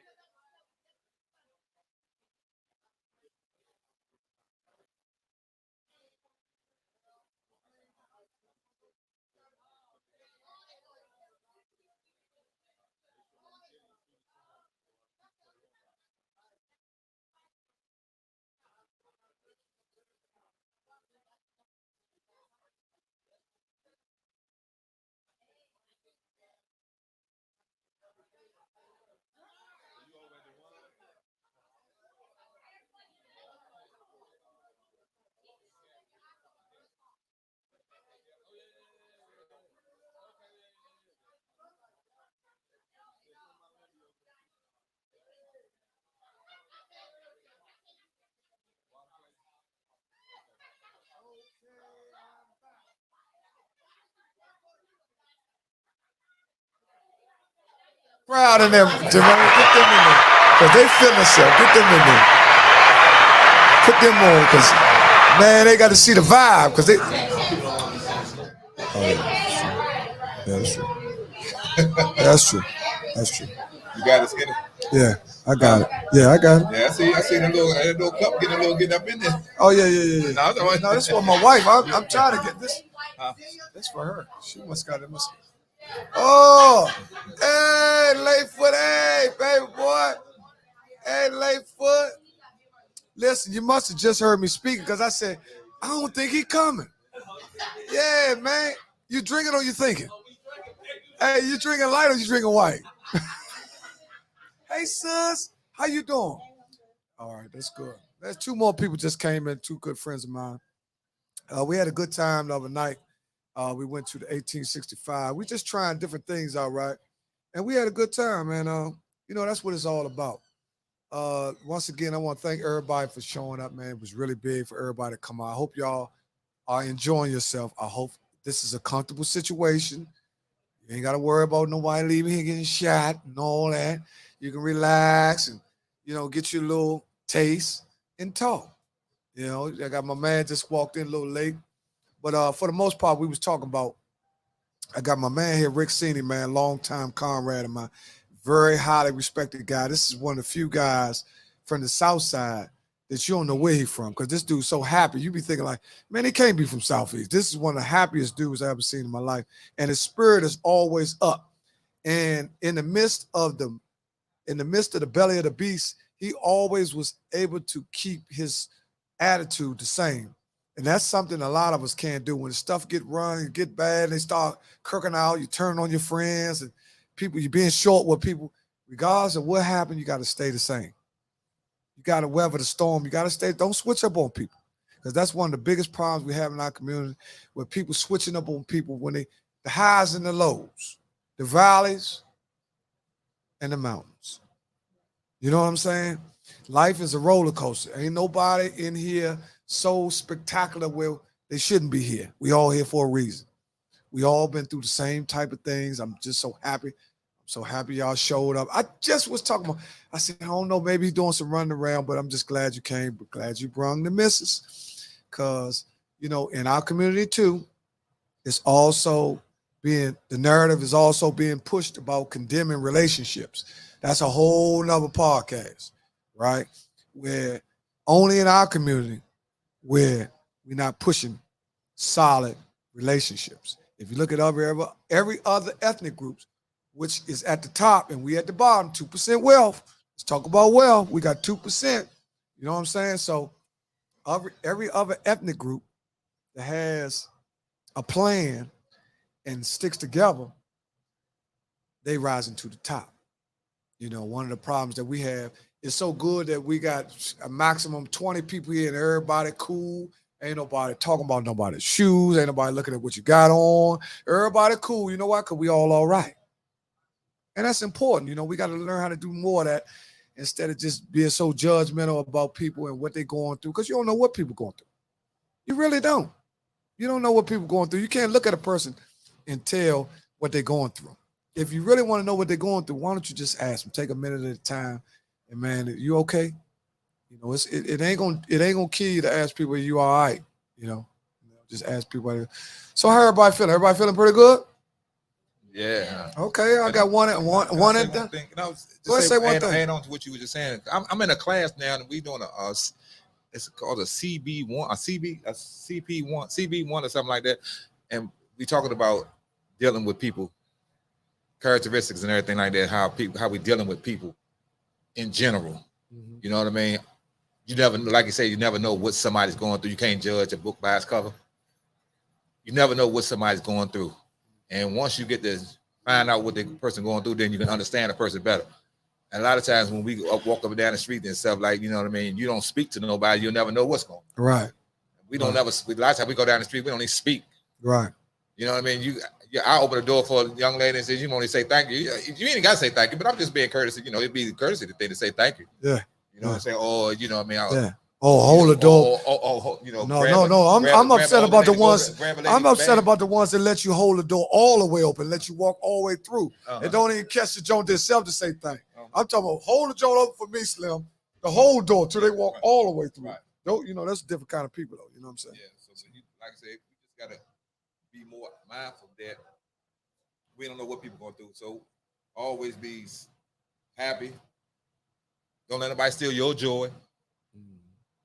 Proud of them, Jermaine. Get them in there. Because they feel themselves. Get them in there. Put them on, because, man, they got to see the vibe. Because they. Oh, yeah, that's true. That's true. That's true. You got it, Skinny? Yeah, I got it. Yeah, I got it. Yeah, I see that little cup getting up in there. Oh, yeah. No, this is for my wife. I'm trying to get this. This for her. She must got it. Oh, hey, Lightfoot, hey, baby boy. Hey, Lightfoot. Listen, you must have just heard me speaking because I said, I don't think he coming. Yeah, man. You drinking or you thinking? Hey, you drinking light or you drinking white? Hey, sis, how you doing? All right, that's good. There's two more people just came in, two good friends of mine. We had a good time the other night. We went to the 1865. We just trying different things out, right? And we had a good time, man. That's what it's all about. Once again, I want to thank everybody for showing up, man. It was really big for everybody to come out. I hope y'all are enjoying yourself. I hope this is a comfortable situation. You ain't got to worry about nobody leaving here getting shot and all that. You can relax and, get your little taste and talk. I got my man just walked in a little late. But for the most part, we was talking about, I got my man here, Rick Seaney, man, longtime comrade of mine, very highly respected guy. This is one of the few guys from the South Side that you don't know where he from, because this dude's so happy. You be thinking like, man, he can't be from Southeast. This is one of the happiest dudes I ever seen in my life. And his spirit is always up. And in the midst of the belly of the beast, he always was able to keep his attitude the same. And that's something a lot of us can't do. When the stuff get bad, and they start kirking out, you turn on your friends and people, you're being short with people. Regardless of what happened, you got to stay the same. You got to weather the storm. You got to don't switch up on people. Because that's one of the biggest problems we have in our community, with people switching up on people when the highs and the lows, the valleys and the mountains. You know what I'm saying? Life is a roller coaster. Ain't nobody in here so spectacular where they shouldn't be here. We all here for a reason. We all been through the same type of things. I'm just so happy. I'm so happy y'all showed up. I just was talking about, I said, I don't know, maybe he's doing some running around, but I'm just glad you came, but glad you brung the missus. Because, in our community too, it's also the narrative is also being pushed about condemning relationships. That's a whole nother podcast, right? Where only in our community where we're not pushing solid relationships. If you look at every other ethnic groups, which is at the top and we at the bottom, 2% wealth. Let's talk about wealth. We got 2%. You know what I'm saying? So every other ethnic group that has a plan and sticks together, they rising to the top. One of the problems that we have is so good that we got a maximum 20 people here and everybody cool. Ain't nobody talking about nobody's shoes. Ain't nobody looking at what you got on. Everybody cool. You know why? Because we all right. And that's important. We got to learn how to do more of that instead of just being so judgmental about people and what they're going through, because you don't know what people going through. You really don't. You don't know what people going through. You can't look at a person and tell what they're going through. If you really want to know what they're going through, why don't you just ask them? Take a minute at a time. And man, you okay? It ain't gonna kill you to ask people, you all right? Just ask people. So how everybody feeling? Everybody feeling pretty good? Yeah. Okay, I got one at one at one that. thing. Just Go ahead, say one thing. Add on to what you were just saying. I'm in a class now, and we doing it's called a CB1, a CB1 or something like that, and we talking about dealing with people, characteristics and everything like that. How we dealing with people in general. Mm-hmm. You know what I mean? You never, like you say, you never know what somebody's going through. You can't judge a book by its cover. You never know what somebody's going through, and once you get to find out what the person going through, then you can understand the person better. And a lot of times when we walk up and down the street and stuff, like, you know what I mean, you don't speak to nobody, you'll never know what's going on. Right. We don't never speak. A lot of times we go down the street, we don't even speak. Right. You know what I mean? I open the door for a young lady and says, you only say thank you. You ain't got to say thank you, but I'm just being courteous. You know, it'd be the courtesy thing to say thank you. Yeah. You know what I'm saying? Or, you know what I mean? Yeah. Oh, hold the door. You know, No. I'm upset about the ones. I'm upset about the ones that let you hold the door all the way open, let you walk all the way through, and don't even catch the joint themselves to say thank. I'm talking about hold the joint open for me, Slim. The whole door till they walk all the way through. Right. Don't, you know, that's a different kind of people, though. You know what I'm saying? Yeah. So you, like I said, we just gotta be more mindful that we don't know what people going through. So always be happy. Don't let anybody steal your joy.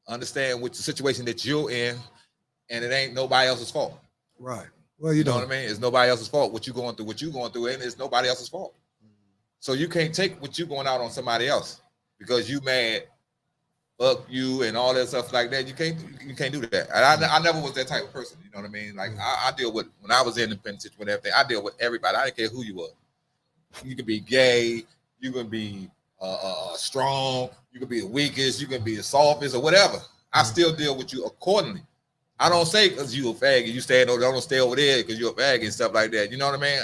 Understand what the situation that you're in, and it ain't nobody else's fault. Right. Well, you know what I mean? It's nobody else's fault. What you're going through, and it's nobody else's fault. So you can't take what you're going out on somebody else because you mad, fuck you, and all that stuff like that. You can't do that. And I never was that type of person. You know what I mean? Like I deal with, when I was in the penitentiary with everything, I deal with everybody. I didn't care who you were. You can be gay. You can be strong, you can be the weakest, you can be the softest, or whatever. I still deal with you accordingly. I don't say because you a faggot, you stand over there, don't stay over there because you're a faggot and stuff like that. You know what I mean?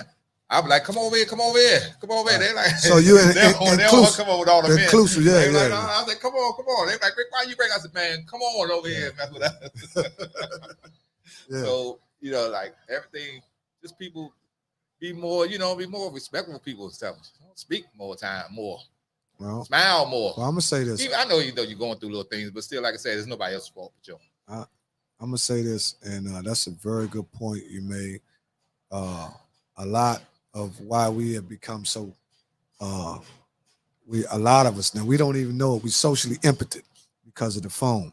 I'll be like, come over here. They're like, so you inclusive, come over with all the men. Inclusive, yeah. Like, no, I was like, come on. They're like, why you bring? I said, man, come on over here and mess with us. So, you know, like everything, just people be more respectful of people and stuff. Speak more. Well, smile more. Well, I'm gonna say this. I know you're going through little things, but still, like I said, there's nobody else's fault but you. I'm gonna say this, and that's a very good point you made. A lot of why we have become so, a lot of us now, we don't even know it. We're socially impotent because of the phone.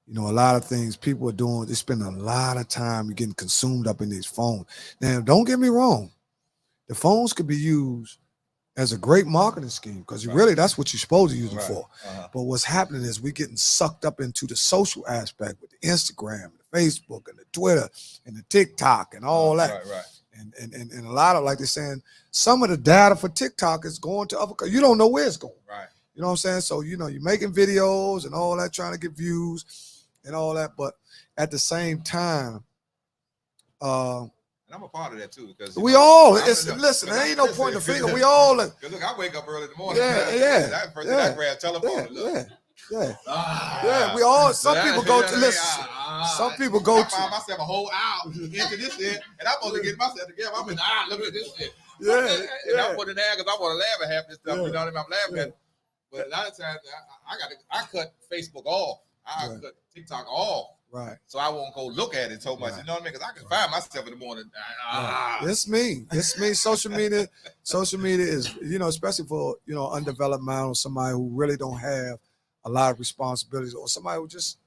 You know, a lot of things people are doing. They spend a lot of time getting consumed up in these phones. Now, don't get me wrong. The phones could be used as a great marketing scheme because really that's what you're supposed to use them for. But what's happening is we're getting sucked up into the social aspect with the Instagram, the Facebook, and the Twitter, and the TikTok, and all that. Right. And a lot of, like they're saying, some of the data for TikTok is going to other. You don't know where it's going. Right. You know what I'm saying? So, you know, you're making videos and all that, trying to get views and all that. But at the same time, and I'm a part of that too, because we all listen. There ain't no point in the finger. We all look. Look, I wake up early in the morning. Yeah. That first thing I grab telephone. Yeah. We all. Some people go to listen. Some people go to. I find myself a whole hour into this shit, and I'm supposed to get myself together. I'm in look at this shit. And I put it there because I want to laugh at half this stuff. You know what I mean? I'm laughing at it. But a lot of times I cut Facebook off. I cut TikTok off. Right. So I won't go look at it so much. You know what I mean? Because I can find myself in the morning. It's me. Social media is, you know, especially for, you know, undeveloped mind or somebody who really don't have a lot of responsibilities, or somebody who just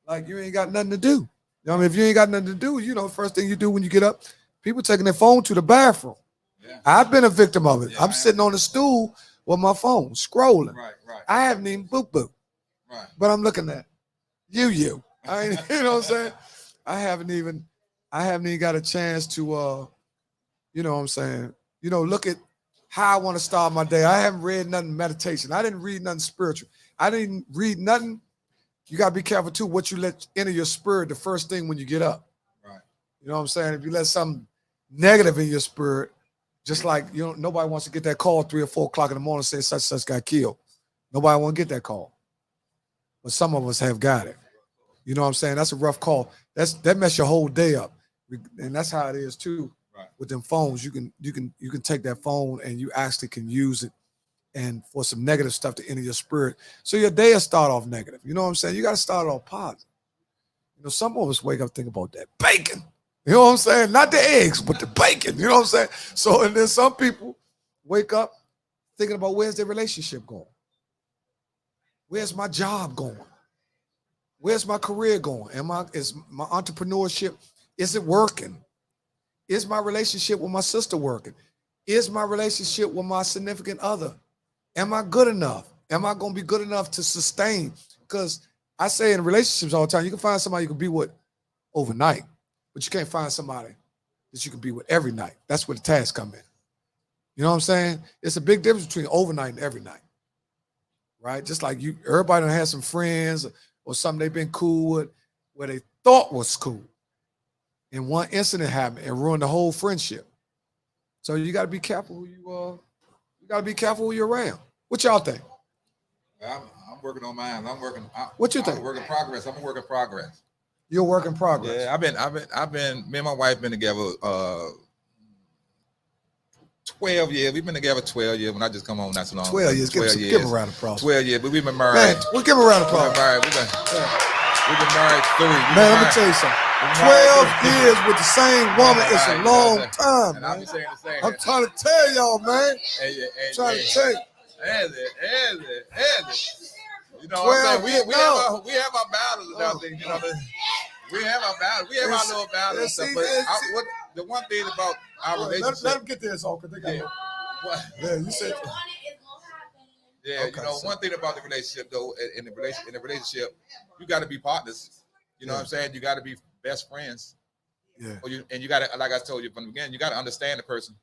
like, you ain't got nothing to do. You know what I mean? If you ain't got nothing to do, you know, first thing you do when you get up, people taking their phone to the bathroom. Yeah. I've been a victim of it. Yeah, I'm sitting on the stool with my phone, scrolling. Right. I haven't even boo. Right. But I'm looking at you. I ain't, you know what I'm saying? I haven't even got a chance to, you know what I'm saying? You know, look at how I want to start my day. I haven't read nothing meditation. I didn't read nothing spiritual. I didn't read nothing. You got to be careful too what you let enter your spirit the first thing when you get up. Right. You know what I'm saying? If you let something negative in your spirit, just like, you know, nobody wants to get that call 3 or 4 o'clock in the morning saying such got killed. Nobody want to get that call. But some of us have got it. You know what I'm saying? That's a rough call. That mess your whole day up. And that's how it is too. Right. With them phones. You can take that phone and you actually can use it and for some negative stuff to enter your spirit. So your day will start off negative. You know what I'm saying? You got to start off positive. You know, some of us wake up thinking about that bacon. You know what I'm saying? Not the eggs, but the bacon. You know what I'm saying? So, and then some people wake up thinking about where's their relationship going? Where's my job going? Where's my career going? Is my entrepreneurship, is it working? Is my relationship with my sister working? Is my relationship with my significant other? Am I good enough? Am I going to be good enough to sustain? Because I say in relationships all the time, you can find somebody you can be with overnight, but you can't find somebody that you can be with every night. That's where the tasks come in. You know what I'm saying? It's a big difference between overnight and every night, right? Just like everybody done had some friends or something they've been cool with where they thought was cool. And one incident happened and ruined the whole friendship. So you got to be careful who you got to be careful who you're around. What y'all think? I'm working on mine. What you think? I'm a work in progress. I'm a work in progress. You're a work in progress. Yeah, I've been. Me and my wife been together 12 years. We've been together 12 years. When I just come home not so long. 12 years. Give a round of applause. 12 years, but we've been married. Man, we'll give a round of applause. We've been married 3. Man, let me tell you something. 12 years with the same woman is a long time. And I'll be saying the same. I'm trying to tell y'all, man. I'm trying to tell you. You know what I'm saying? We have our battles and everything. You know, we have our battles. We have our little battles and stuff. But the one thing about our relationship. Let them get this off because they got you said. Yeah, you know, one thing about the relationship though, in the relationship, you got to be partners. You know what I'm saying? You got to be best friends. Yeah. And you got to, like I told you from the beginning, you got to understand the person.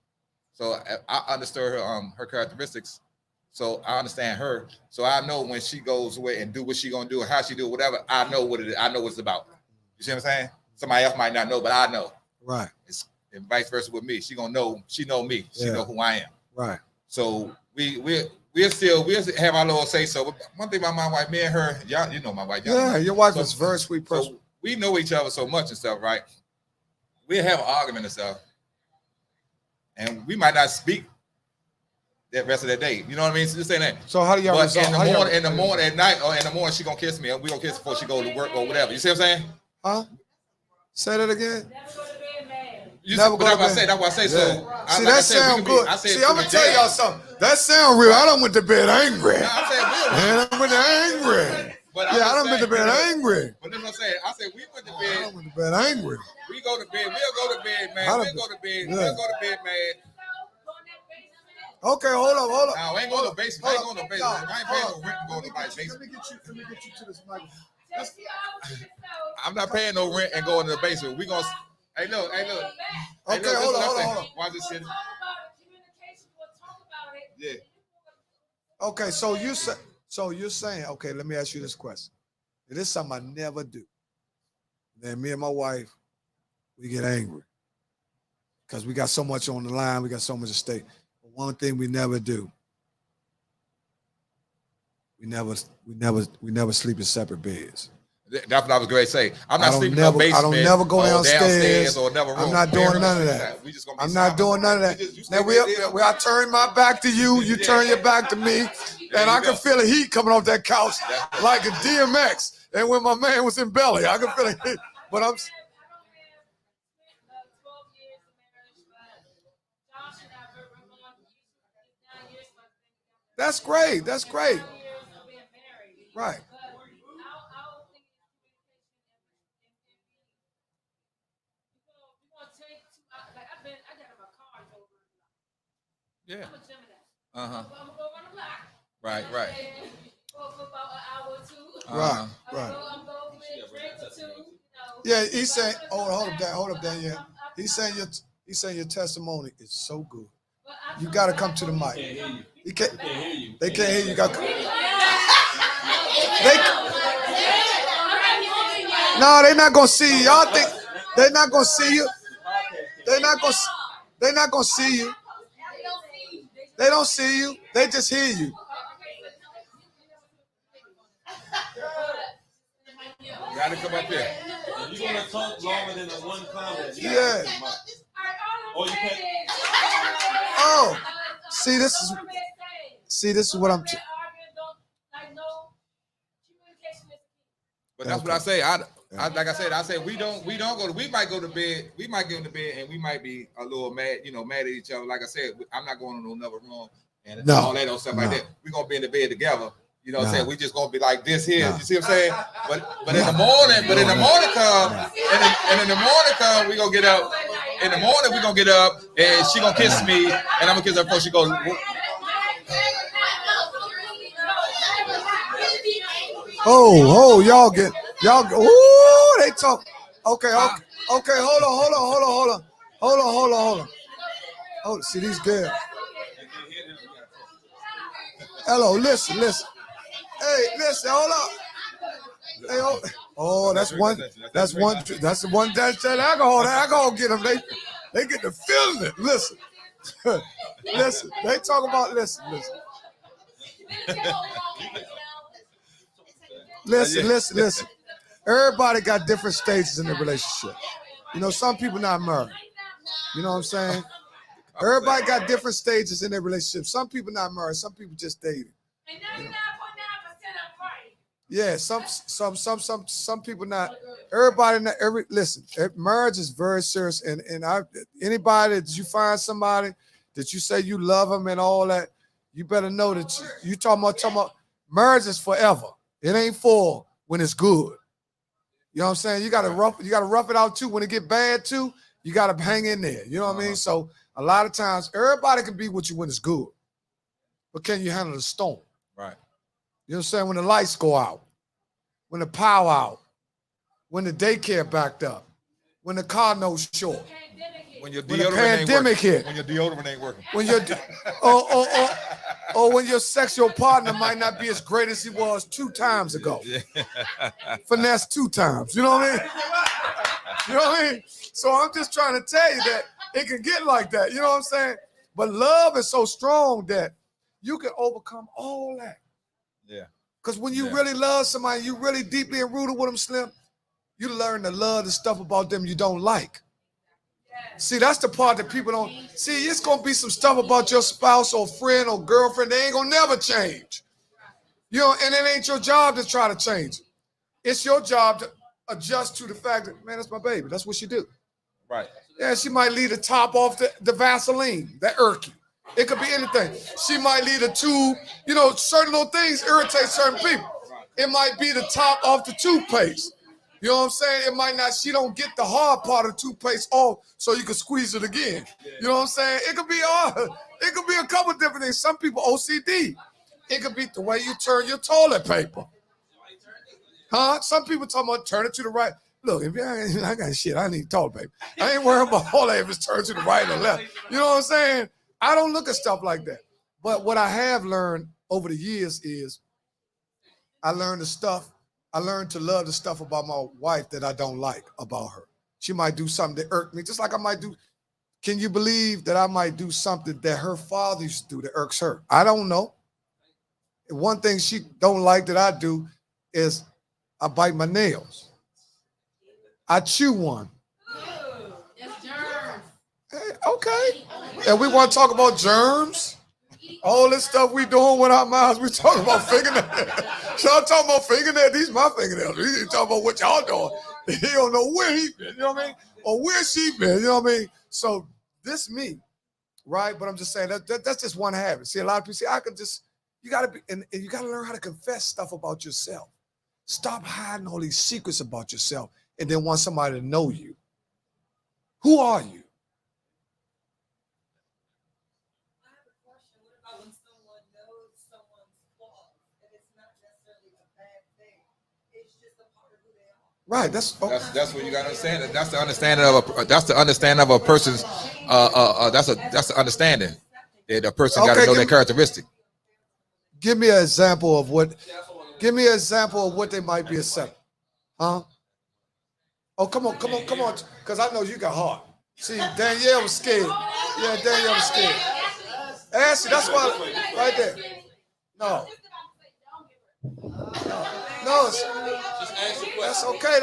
So I understood her characteristics. So I understand her. So I know when she goes away and do what she gonna do and how she do it, whatever. I know what it is. I know what it's about. You see what I'm saying? Somebody else might not know, but I know. Right. And vice versa with me. She gonna know. She know me. She know who I am. Right. So we still have our little say so. But one thing about my wife, me and her, y'all, you know my wife. Yeah, your wife is very sweet person. So we know each other so much and stuff, right? We have an argument and stuff, and we might not speak that rest of the day. You know what I mean? So just saying that. So how do y'all resolve? In the morning, at night, or in the morning, she gonna kiss me, and we gonna kiss before she go to work or whatever. You see what I'm saying? Huh? Say that again. That's what I say. So see, that sound good. See, I'm gonna tell y'all something. That sound real. I done went to bed angry. Man, I went angry. I done went to bed angry. But that's what I'm saying. I said we went to bed. I went to bed angry. We go to bed. We'll go to bed, man. We'll go to bed. We'll go to bed, man. Okay, hold up. No, I ain't going to the basement. I ain't going to the basement. I ain't paying no rent to go to my basement. Let me get you to this mic. I'm not paying no rent and going to the basement. We gonna. Hey, look. Okay, hold on. Watch this shit. Yeah. Okay, so you're saying, okay, let me ask you this question. This is something I never do. Then me and my wife, we get angry because we got so much on the line. We got so much at stake. But one thing we never do, we never sleep in separate beds. That's what I was going to say. I'm not sleeping in the basement. I don't never go downstairs or never room. I'm not doing none of that. I'm not doing none of that. Now I turn my back to you, you turn your back to me, and I can feel the heat coming off that couch like a DMX. And when my man was in belly, I can feel the heat. But I'm. That's great. That's great. Right. Yeah. Right. Right. Yeah, he's saying, hold up, Dan. Yeah, he's saying your testimony is so good. You got to come to the mic. They can't hear you. They can't hear you. No, they're not gonna see you. Y'all think they're not gonna see you? They're not gonna see you. They don't see you. They just hear you. You gotta come up here. If you're gonna talk longer than a one comment, yeah. Oh, you can't. Oh, see, this is what I'm. But that's what I say. Like I said, we don't go to. We might go to bed. We might get in the bed, and we might be a little mad, mad at each other. Like I said, I'm not going to another room and all that stuff like that. We're gonna be in the bed together. You know what I'm saying? We just gonna be like this here. You see what I'm saying? But in the morning, come, and in the morning come, we gonna get up. In the morning, we gonna get up, and she gonna kiss me, and I'm gonna kiss her before she goes. Y'all ooh, they talk. Okay, hold on. See these girls. Hello, listen. Hey, listen, hold up. Hey, that's the one that alcohol. That alcohol get them. They get the feeling it. Listen. Listen, they talk about listen. Listen. Everybody got different stages in their relationship. Some people not married. You know what I'm saying? Everybody got different stages in their relationship. Some people not married. Some people just dating. Yeah, some people not. Everybody not. Listen, marriage is very serious. And anybody that you find somebody that you say you love them and all that, you better know that you talking about marriage is forever. It ain't for when it's good. You know what I'm saying? You gotta rough it out too. When it get bad too, you gotta hang in there. You know what I mean? So a lot of times everybody can be with you when it's good. But can you handle the storm? Right. You know what I'm saying? When the lights go out, when the power out, when the daycare backed up, when the car note's short, when the pandemic hit, when your deodorant ain't working, when or when your sexual partner might not be as great as he was 2 times ago. Finesse 2 times. You know what I mean? You know what I mean? So I'm just trying to tell you that it can get like that. You know what I'm saying? But love is so strong that you can overcome all that. Yeah. Because when you really love somebody, you really deeply rooted with them, Slim, you learn to love the stuff about them you don't like. See, that's the part that people don't see. It's gonna be some stuff about your spouse or friend or girlfriend. They ain't gonna never change. And it ain't your job to try to change it. It's your job to adjust to the fact that, man, that's my baby. That's what she do. Right. Yeah, she might leave the top off the Vaseline, that irky. It could be anything. She might leave the tube. Certain little things irritate certain people. It might be the top off the toothpaste. You know what I'm saying? It might not, she don't get the hard part of the toothpaste off so you can squeeze it again. You know what I'm saying? It could be a couple different things. Some people OCD. It could be the way you turn your toilet paper. Some people talking about turn it to the right. Look, if I got shit, I need toilet paper. I ain't worried about all that if it's turned to the right or left. You know what I'm saying? I don't look at stuff like that. But what I have learned over the years is I learned to love the stuff about my wife that I don't like about her. She might do something that irks me, just like I might do. Can you believe that I might do something that her father used to do that irks her? I don't know. One thing she don't like that I do is I bite my nails. I chew one. That's germs. Hey, okay. And we want to talk about germs? All this stuff we doing with our mouths, we talking about fingernails. Y'all talking about fingernails? These my fingernails. We ain't talking about what y'all doing. He don't know where he been, you know what I mean? Or where she been, you know what I mean? So this me, right? But I'm just saying that's just one habit. See, a lot of people say, you gotta be, and you gotta learn how to confess stuff about yourself. Stop hiding all these secrets about yourself and then want somebody to know you. Who are you? Right, that's what you gotta understand. That's the understanding of a person's. That's the understanding that a person got to know their characteristic. Give me an example of what. Give me an example of what they might be accepting. Huh? Oh, come on, because I know you got heart. See, Danielle was scared. Yeah, Danielle was scared. Ashley, that's why, right there. No, that's okay.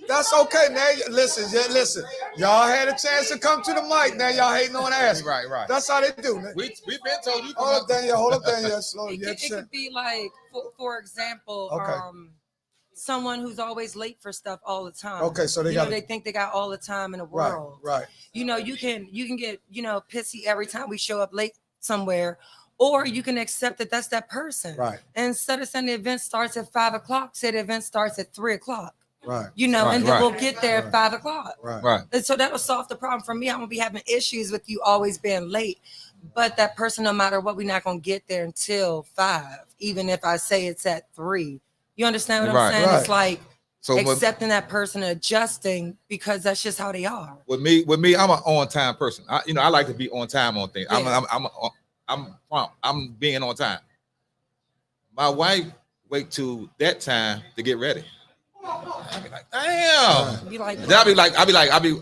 That's okay. Now, listen. Y'all had a chance to come to the mic. Now y'all hating on Ashley. Right. That's how they do, man. We've been told you. Hold up, Danielle. Slow. It could be like, for example, someone who's always late for stuff all the time. Okay, so they think they got all the time in the right, world. right. You can get, pissy every time we show up late somewhere, or you can accept that that's that person. Right. And instead of saying the event starts at 5 o'clock, say the event starts at 3 o'clock. Right. And then we'll get there at 5 o'clock. Right. And so that'll solve the problem for me. I'm gonna be having issues with you always being late. But that person, no matter what, we're not gonna get there until 5, even if I say it's at 3. You understand what I'm saying? Right. It's like accepting that person and adjusting because that's just how they are. With me, I'm an on-time person. I like to be on time on things. Yeah. I'm prompt. I'm being on time. My wife wait till that time to get ready. I be like, damn.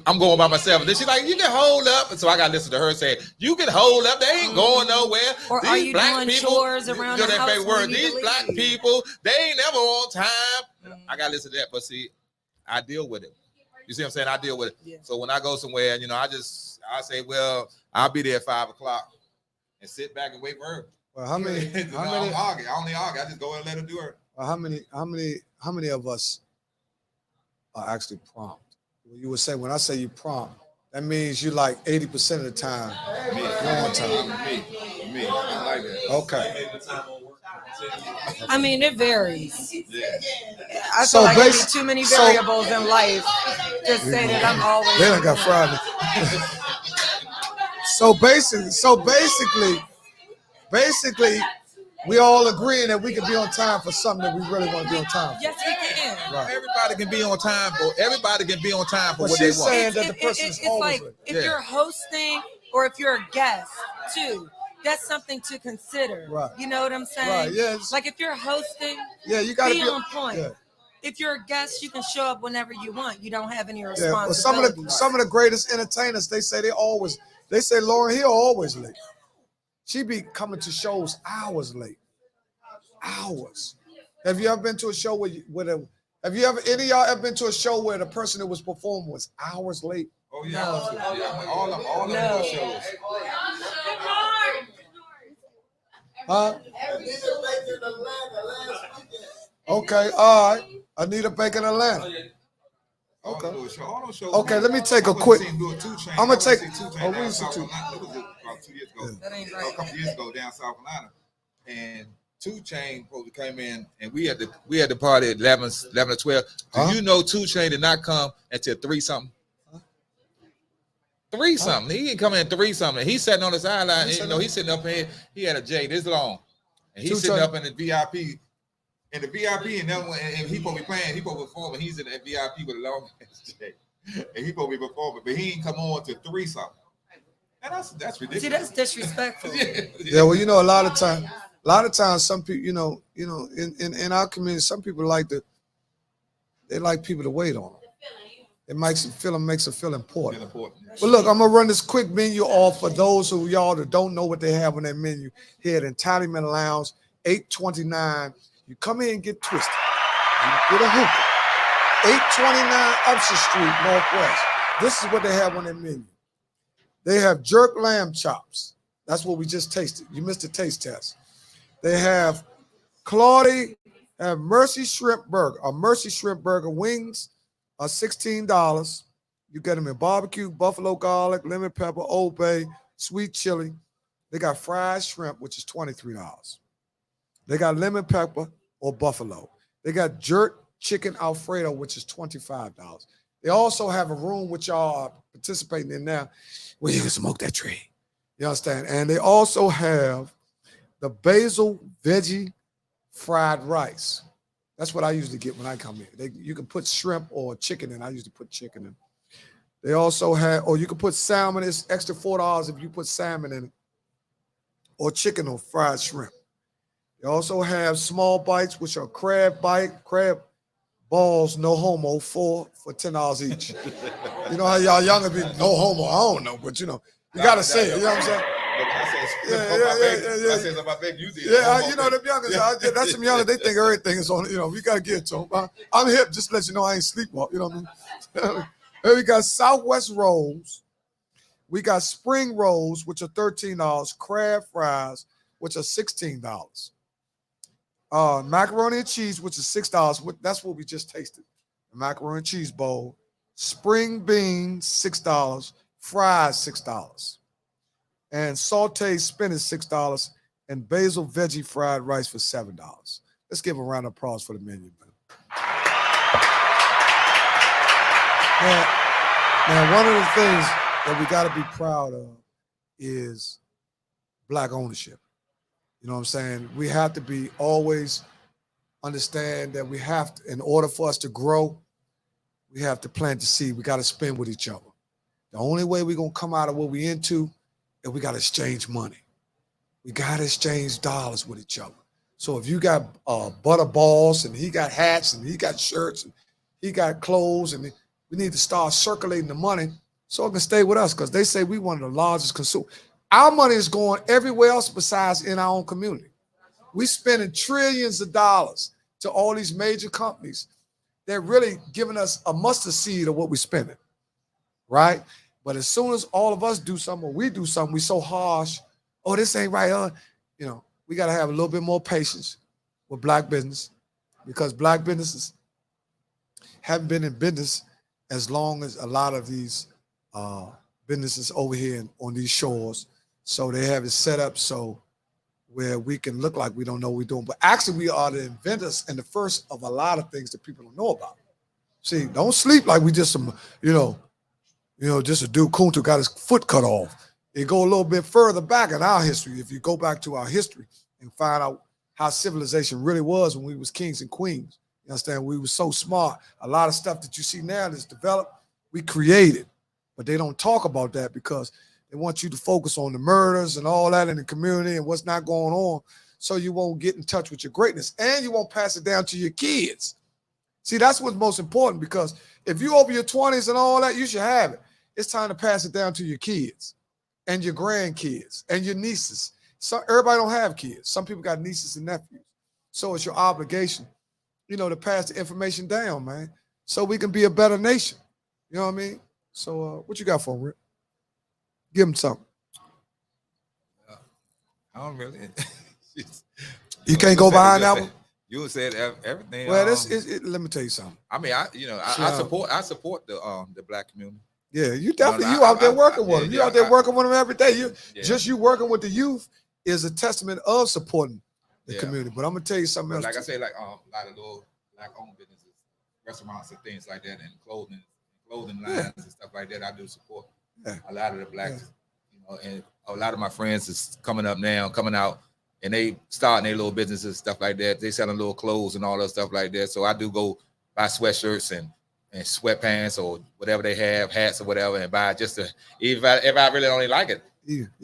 I'm going by myself. And then she's like, you can hold up. And so I got to listen to her say, you can hold up. They ain't going nowhere. Or these are you black doing people, chores around the house favorite word. These leave? black people, they ain't never on time. I got to listen to that. But see, I deal with it. You see what I'm saying? I deal with it. Yeah. So when I go somewhere, I say, well, I'll be there at 5 o'clock and sit back and wait for her. Well, how many? I only argue. I just go and let her do her. Well, how many of us are actually prompt? You would say, when I say you prompt, that means you like 80% of the time. Me. On time. Me. I like that. Okay. I mean, it varies. Yeah. I feel like there's too many variables in life. Just say that I'm always. They done got Friday. So basically, we all agreeing that we can be on time for something that we really want to be on time for. Yes, we can. Right. Everybody can be on time for But what they she's want. saying that the person is It's always like late. if you're hosting or if you're a guest too, that's something to consider. Right. You know what I'm saying? Right. Yes. Like if you're hosting, You got to be on point. Yeah. If you're a guest, you can show up whenever you want. You don't have any Yeah. responsibilities. Well, some of the greatest entertainers, they say Lauryn Hill always late. She be coming to shows hours late. Hours. Have you ever been to a show any of y'all ever been to a show where the person that was performing was hours late? Oh yeah. No. All of those shows. Huh? Okay, all right. Anita Baker in Atlanta. Okay. Okay, let me take a quick. I'm gonna take. Oh, we used to. About 2 years ago. That ain't A right. couple years ago down South Carolina, and 2 Chainz probably came in, and we had the party at 11 or 12. Do you know 2 Chainz did not come until 3 something? 3 something. He didn't come in 3 something. He's sitting on the sideline. He's sitting up here. He had a J this long, and he's sitting up in the VIP. And the VIP, and he supposed to be playing. He supposed to be performing. He's in the VIP with a long ass J, and he supposed to be performing, but he ain't come on to 3 something. And that's ridiculous. See, that's disrespectful. Yeah, well, a lot of times, some people, in our community, some people they like people to wait on them. It makes them feel important. But look, I'm gonna run this quick menu off for those of y'all that don't know what they have on their menu here at Entitlement Lounge, 829. You come in and get twisted. You get a hookah. 829 Upshur Street, Northwest. This is what they have on their menu. They have jerk lamb chops. That's what we just tasted. You missed the taste test. They have Mercy Shrimp Burger. A Mercy Shrimp Burger wings are $16. You get them in barbecue, buffalo garlic, lemon pepper, Old Bay, sweet chili. They got fried shrimp, which is $23. They got lemon pepper or buffalo. They got jerk chicken Alfredo, which is $25. They also have a room which y'all are participating in now where you can smoke that tree. You understand? And they also have the basil veggie fried rice. That's what I usually get when I come in. You can put shrimp or chicken in. I usually put chicken in. They also have, or you can put salmon. It's extra $4 if you put salmon in it, or chicken or fried shrimp. They also have small bites, which are crab balls, no homo, for $10 each. You know how y'all younger be no homo? I don't know, but you gotta say it. You know what I'm saying? I said my baby. Them youngers. That's some youngers. They think everything is on. We gotta get to them. I'm hip. Just to let you know, I ain't sleepwalk. You know what I mean? Here we got Southwest rolls. We got spring rolls, which are $13. Crab fries, which are $16. Macaroni and cheese, which is $6. That's what we just tasted. The macaroni and cheese bowl. Spring beans, $6. Fries, $6. And sauteed spinach, $6. And basil veggie fried rice for $7. Let's give a round of applause for the menu, man. Now, one of the things that we got to be proud of is Black ownership. You know what I'm saying? We have to be always understand that we have to, in order for us to grow, we have to plant the seed. We got to spend with each other. The only way we're going to come out of what we into is we got to exchange money. We got to exchange dollars with each other. So if you got butter balls and he got hats and he got shirts and he got clothes, and we need to start circulating the money so it can stay with us, because they say we one of the largest consumers. Our money is going everywhere else besides in our own community. We spending trillions of dollars to all these major companies. They're really giving us a mustard seed of what we're spending, right? But as soon as all of us do something or we do something, we so harsh. Oh, this ain't right. You know, we got to have a little bit more patience with Black business, because Black businesses haven't been in business as long as a lot of these businesses over here on these shores. So they have it set up so where we can look like we don't know what we're doing. But actually, we are the inventors and the first of a lot of things that people don't know about. See, don't sleep like we just some, just a dude Kuntu got his foot cut off. It go a little bit further back in our history. If you go back to our history and find out how civilization really was when we was kings and queens, you understand? We were so smart. A lot of stuff that you see now that's developed, we created. But they don't talk about that because they want you to focus on the murders and all that in the community and what's not going on, so you won't get in touch with your greatness and you won't pass it down to your kids. See, that's what's most important, because if you over your 20s and all that, you should have it. It's time to pass it down to your kids and your grandkids and your nieces. So everybody don't have kids. Some people got nieces and nephews. So it's your obligation, to pass the information down, man, so we can be a better nation. You know what I mean? So what you got for him, Rick? Give him something. I don't really. You can't go behind that one? You said everything. Well, let me tell you something. I mean, I support the Black community. Yeah, you definitely out there working with them. You out there working with them every day. Just you working with the youth is a testament of supporting the community. But I'm gonna tell you something else. Like I say, like a lot of little Black-owned businesses, restaurants and things like that, and clothing lines and stuff like that. I do support a lot of the Blacks, and a lot of my friends is coming out, and they starting their little businesses and stuff like that. They selling little clothes and all that stuff like that. So I do go buy sweatshirts and sweatpants or whatever they have, hats or whatever, and buy just to, if I really don't like it,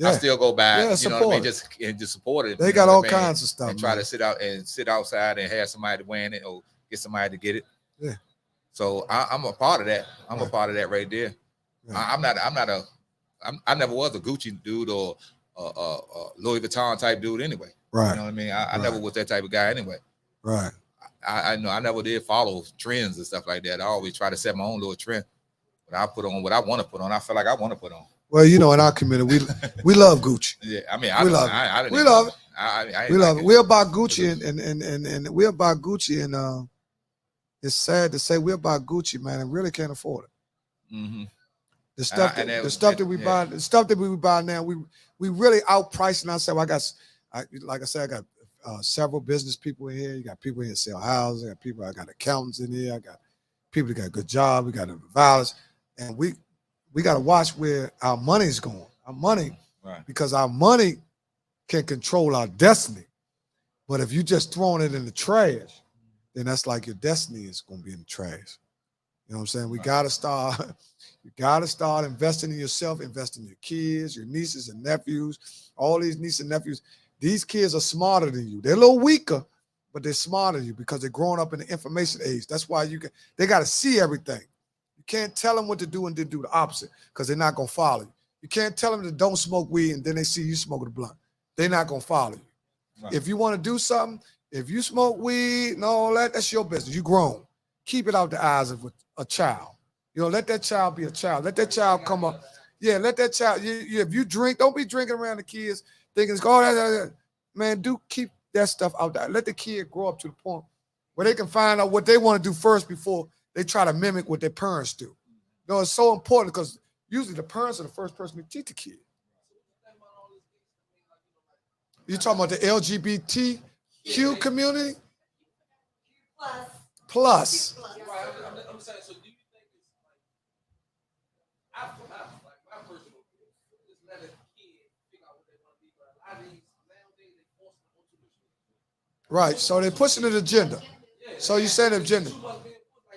I still go buy. You know what I mean? Just support it. They got all kinds of stuff. And try to sit outside and have somebody wearing it or get somebody to get it. Yeah. So I'm a part of that. I'm a part of that right there. Yeah. I never was a Gucci dude or a Louis Vuitton type dude anyway. Right. You know what I mean? I never was that type of guy anyway. Right. I know I never did follow trends and stuff like that. I always try to set my own little trend. But I put on what I want to put on. I feel like I want to put on. Well, in our community, we love Gucci. Yeah, I mean, we love it. We love it. We're about Gucci and we're about Gucci, and it's sad to say we're about Gucci, man, and really can't afford it. Mm-hmm. The stuff that we buy now, we really outpricing ourselves. Like I said, I got several business people in here. You got people in here that sell houses. I got accountants in here. I got people that got a good job. We got violence, and we got to watch where our money's going. Our money, because our money can control our destiny. But if you just throwing it in the trash, then that's like your destiny is going to be in the trash. You know what I'm saying? We got to start. You got to start investing in yourself, investing in your kids, your nieces and nephews, all these nieces and nephews. These kids are smarter than you. They're a little weaker, but they're smarter than you because they're growing up in the information age. That's why they got to see everything. You can't tell them what to do and then do the opposite, because they're not going to follow you. You can't tell them to don't smoke weed and then they see you smoking the blunt. They're not going to follow you. Right. If you want to do something, if you smoke weed and all that, that's your business. You grown. Keep it out the eyes of a child. Let that child be a child. Let that child come up. Yeah, let that child. If you drink, don't be drinking around the kids thinking, man, that stuff out there. Let the kid grow up to the point where they can find out what they want to do first before they try to mimic what their parents do. You know, it's so important because usually the parents are the first person to teach the kid. You talking about the LGBTQ community? Plus. I'm saying, so do you think it's like, my personal opinion, just let a kid figure out what they want to be, but a lot of these nowadays they force them onto the street. Right, so they're pushing an agenda. So you said agenda. Like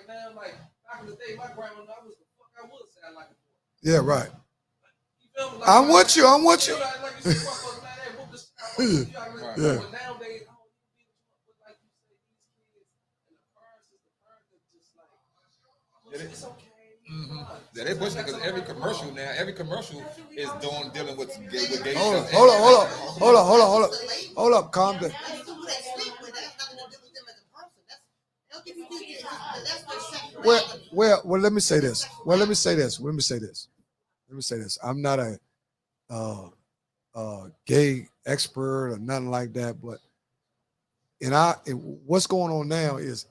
now, like back in the day, my grandma, I was the fuck I would say I like it. Yeah, right. You feel me? Like, I'm with you. I'm with you. Yeah. But nowadays, like you say, these kids and the parents is the parents that just like, it's okay. Mm-hmm. Yeah, they pushing because every commercial is dealing with gay Hold up, calm down. Well, let me say this. I'm not a gay expert or nothing like that, but what's going on now is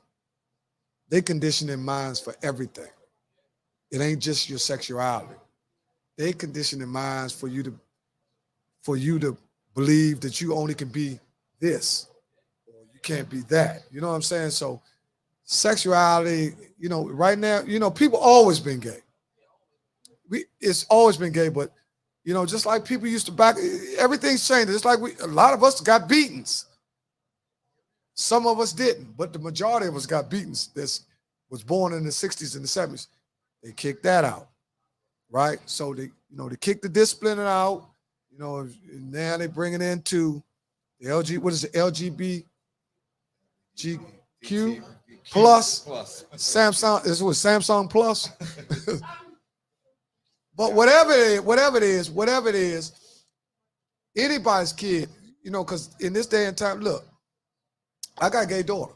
they conditioning minds for everything. It ain't just your sexuality. They conditioning minds for you to believe that you only can be this or you can't be that. You know what I'm saying? So sexuality, right now, people always been gay. It's always been gay, but just like people used to everything's changed. It's like a lot of us got beatings. Some of us didn't, but the majority of us got beatings. That was born in the 60s and the 70s. They kicked that out, right? So they kicked the discipline out. Now they bring it into the LGBTQ plus Samsung. This was Samsung Plus. But whatever it is, anybody's kid, because in this day and time, look, I got a gay daughter,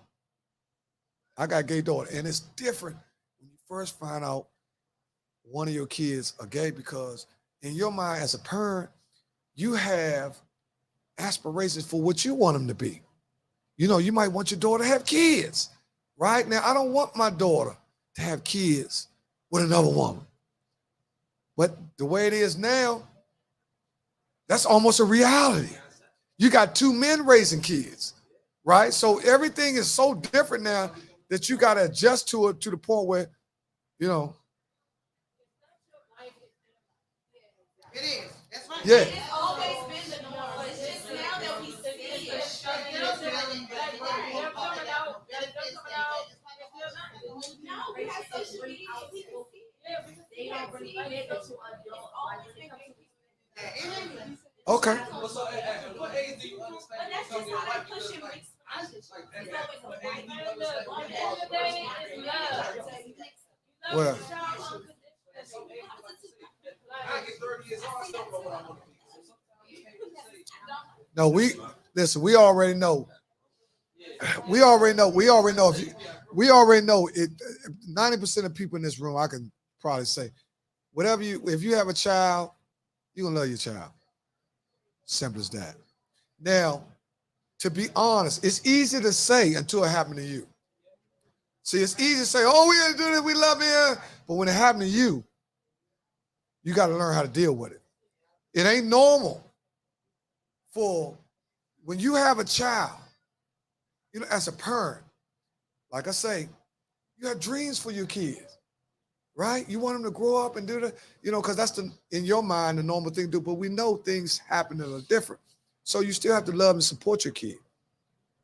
and it's different when you first find out one of your kids are gay, because in your mind as a parent, you have aspirations for what you want them to be. You might want your daughter to have kids, right? Now, I don't want my daughter to have kids with another woman. But the way it is now, that's almost a reality. You got two men raising kids, right? So everything is so different now that you got to adjust to it to the point where, It is. That's right. Yeah. It's always been the norm, but it's just now that we see it. No, we have social media. People they don't relate it to adult. Okay. So at what age do you understand? But that's just how they push and mix. Well, I get 30 years old, I still know what I want to be. no, we already know. We already know it. 90% of people in this room, I can probably say, if you have a child, you're gonna love your child. Simple as that. Now, to be honest, it's easy to say until it happened to you. See, it's easy to say, oh, we're gonna do this, we love it. But when it happened to you, you got to learn how to deal with it. It ain't normal for when you have a child, as a parent, like I say, you have dreams for your kids, right? You want them to grow up and do the, because that's in your mind, the normal thing to do, but we know things happen that are different. So you still have to love and support your kid,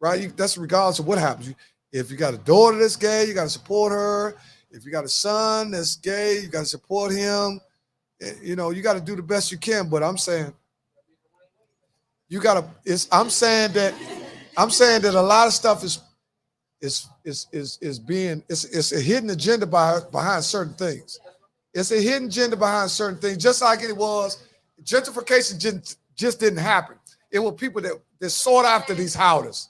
right? That's regardless of what happens. If you got a daughter that's gay, you got to support her. If you got a son that's gay, you got to support him. You got to do the best you can, but I'm saying I'm saying that a lot of stuff is a hidden agenda behind certain things. It's a hidden agenda behind certain things, just like it was. Gentrification just didn't happen. It was people that sought after these houses.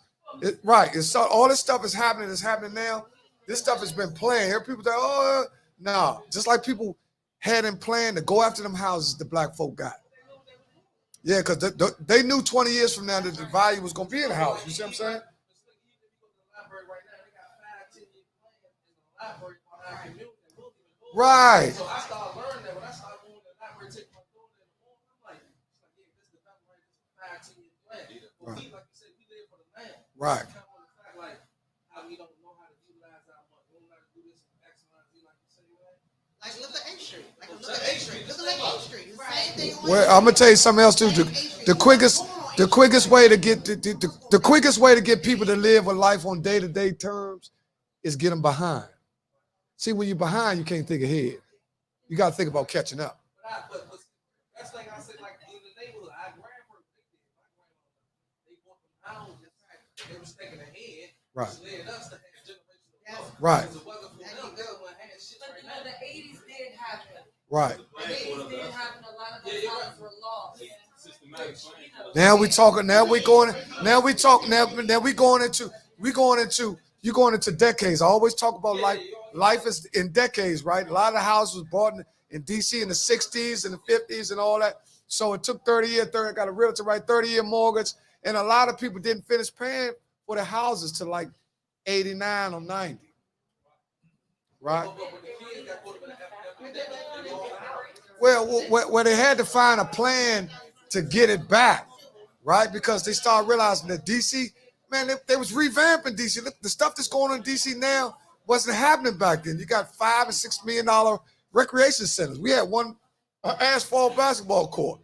Right. All this stuff is happening. It's happening now. This stuff has been planned. People say, oh, no. Just like people had in plan to go after them houses the black folk got. Yeah, because they knew 20 years from now that the value was going to be in the house. You see what I'm saying? Right. So I started learning that when I started going to the library, taking my daughter in the morning, I'm like, yeah, this is the fact, right? This is a 5-10 year plan. But we, like you said, we live for the land. Right. It's kind of the fact, like, how we don't know how to utilize our money. We don't know how to do this X, Y, Z, like you say, right? Like look at A Street. Like look at A Street. Look at A Street. Same thing. Well, I'm gonna tell you something else too. The quickest way to get the quickest way to get people to live a life on day-to-day terms is get them behind. See, when you're behind, you can't think ahead. You got to think about catching up. But that's like I said, like in the neighborhood, our grandparents, they bought them houses. They were thinking ahead. Right. Which led us to have generational wealth. Right. Because it wasn't for them, they wouldn't have shit right now. The 80s did happen. Right. The 80s did happen. A lot of those houses were lost. Now we talking. Now we going. Now we talk. Now we going into. You going into decades. I always talk about life is in decades, right? A lot of houses was bought in DC in the 60s and the 50s and all that. So it took 30 years. I got a realtor write 30-year mortgage, and a lot of people didn't finish paying for their houses till like 89 or 90, right? Well, they had to find a plan to get it back, right? Because they started realizing that DC, man, they was revamping DC. Look, the stuff that's going on in DC now wasn't happening back then. You got $5 and $6 million recreation centers. We had one asphalt basketball court.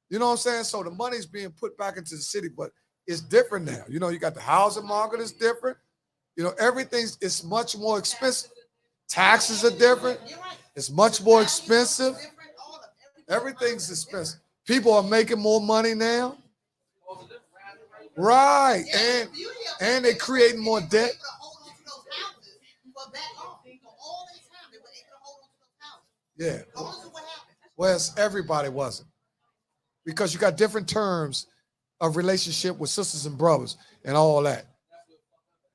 You know what I'm saying? So the money's being put back into the city, but it's different now. You know, you got the housing market is different. You know, it's much more expensive. Taxes are different. It's much more expensive. Everything's expensive. People are making more money now. Right. And they're creating more debt. Yeah. Well, everybody wasn't. Because you got different terms of relationship with sisters and brothers and all that.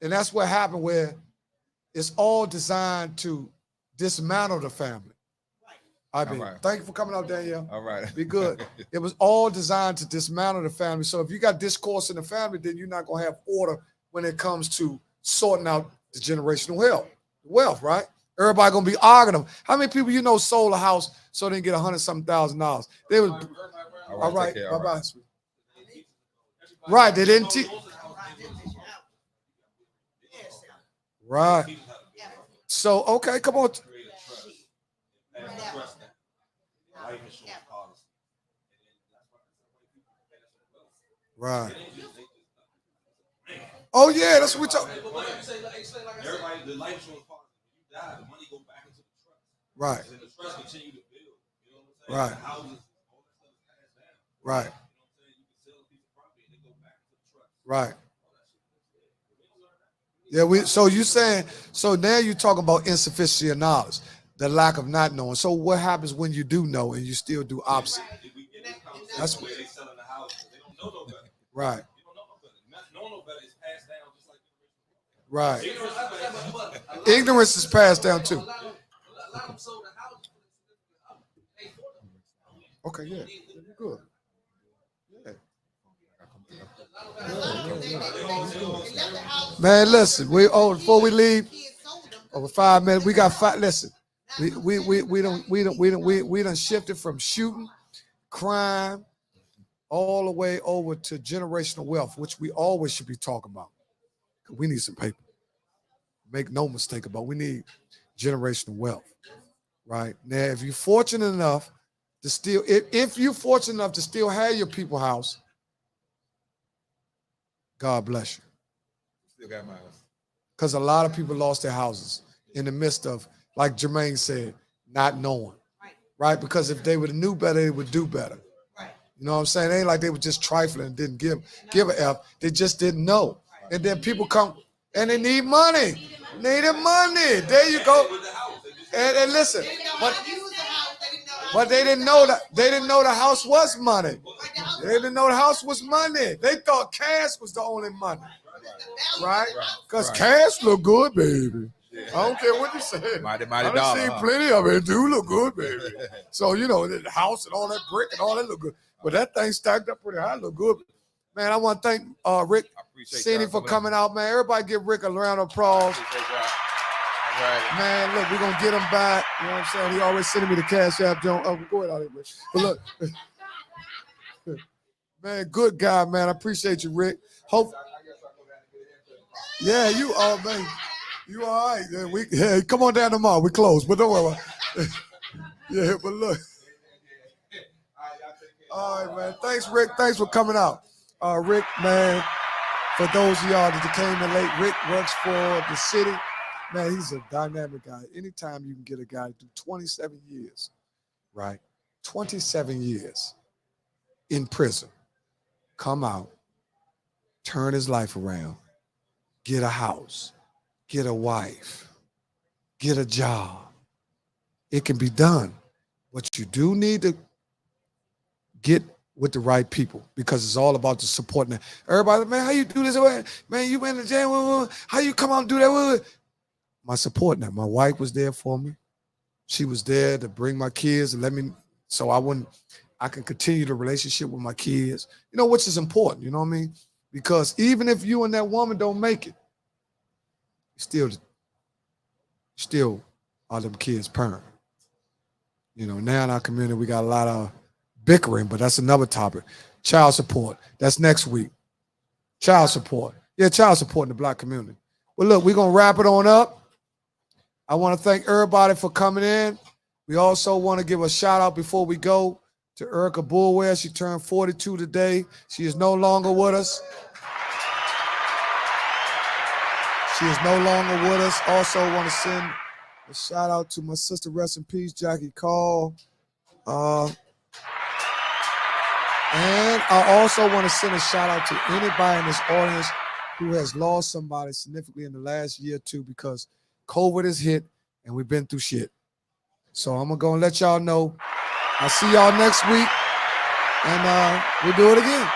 And that's what happened, where it's all designed to dismantle the family. Thank you for coming out, Danielle. All right. Be good. It was all designed to dismantle the family. So if you got discourse in the family, then you're not going to have order when it comes to sorting out the generational wealth, right? Everybody going to be arguing them. How many people you know sold a house so they can get $100-something $1,000? They was all right. Bye-bye. Right. They didn't teach. Right. So, okay, come on. Right. Oh yeah, that's what we talk. Everybody, the life insurance policy, when you die, the money go back into the trust. Right. And the trust continue to build. You know what I'm saying? Right. The houses, all that stuff is passed down. Right. You know what I'm saying? You can sell a piece of property and they go back to the trust. Right. Yeah, so now you're talking about insufficiency of knowledge, the lack of not knowing. So what happens when you do know and you still do opposite? That's what they selling the house. They don't know no better. Right. They don't know no better. Knowing no better is passed down just like right. Ignorance is passed down too. Okay, yeah. Good. Yeah. Man, listen, before we leave, over 5 minutes, we got 5. Listen, we done shifted from shooting, crime, all the way over to generational wealth, which we always should be talking about. We need some paper. Make no mistake about it. We need generational wealth, right? Now, if you're fortunate enough to still, if you're fortunate enough to still have your people's house, God bless you. Still got my house. Because a lot of people lost their houses in the midst of, like Jermaine said, not knowing. Right? Because if they would have knew better, they would do better. Right. You know what I'm saying? It ain't like they were just trifling and didn't give a F. They just didn't know. And then people come and they need money. Needed money. There you go. And listen, but they didn't know that the house was money. They didn't know the house was money. They thought cash was the only money. Right? Because cash look good, baby. I don't care what you say. Mighty I've dollar, seen huh? plenty of it. It do look good, baby. So, you know, the house and all that brick and all that look good. But that thing stacked up pretty high, look good. Man, I want to thank Rick Seaney for coming out, man. Everybody give Rick a round of applause. Right. Man, look, we're going to get him back. You know what I'm saying? He always sending me the Cash App, Joe. Oh, go ahead out here, Rick. But look, man, good guy, man. I appreciate you, Rick. Hope. Yeah, you all, man. You all right? Yeah, come on down tomorrow. We close, but don't worry about it. Yeah, but look. All right, man. Thanks, Rick. Thanks for coming out. Rick, man, for those of y'all that came in late, Rick works for the city. Man, he's a dynamic guy. Anytime you can get a guy to do 27 years, right? 27 years in prison, come out, turn his life around, get a house, get a wife, get a job. It can be done. But you do need to get with the right people because it's all about the supporting. Everybody, man, how you do this? Man, you went to jail. How you come out and do that? My support now. My wife was there for me. She was there to bring my kids and let me, so I can continue the relationship with my kids, you know, which is important, you know what I mean? Because even if you and that woman don't make it, still are them kids' parent. You know, now in our community, we got a lot of bickering, but that's another topic. Child support, that's next week. Child support. Yeah, child support in the Black community. Well, look, we're going to wrap it on up. I want to thank everybody for coming in. We also want to give a shout out before we go to Erica Bulware. She turned 42 today. She is no longer with us. Also want to send a shout out to my sister, rest in peace, Jackie Call. And I also want to send a shout out to anybody in this audience who has lost somebody significantly in the last year or two because COVID has hit and we've been through shit. So I'm going to go and let y'all know. I'll see y'all next week and we'll do it again.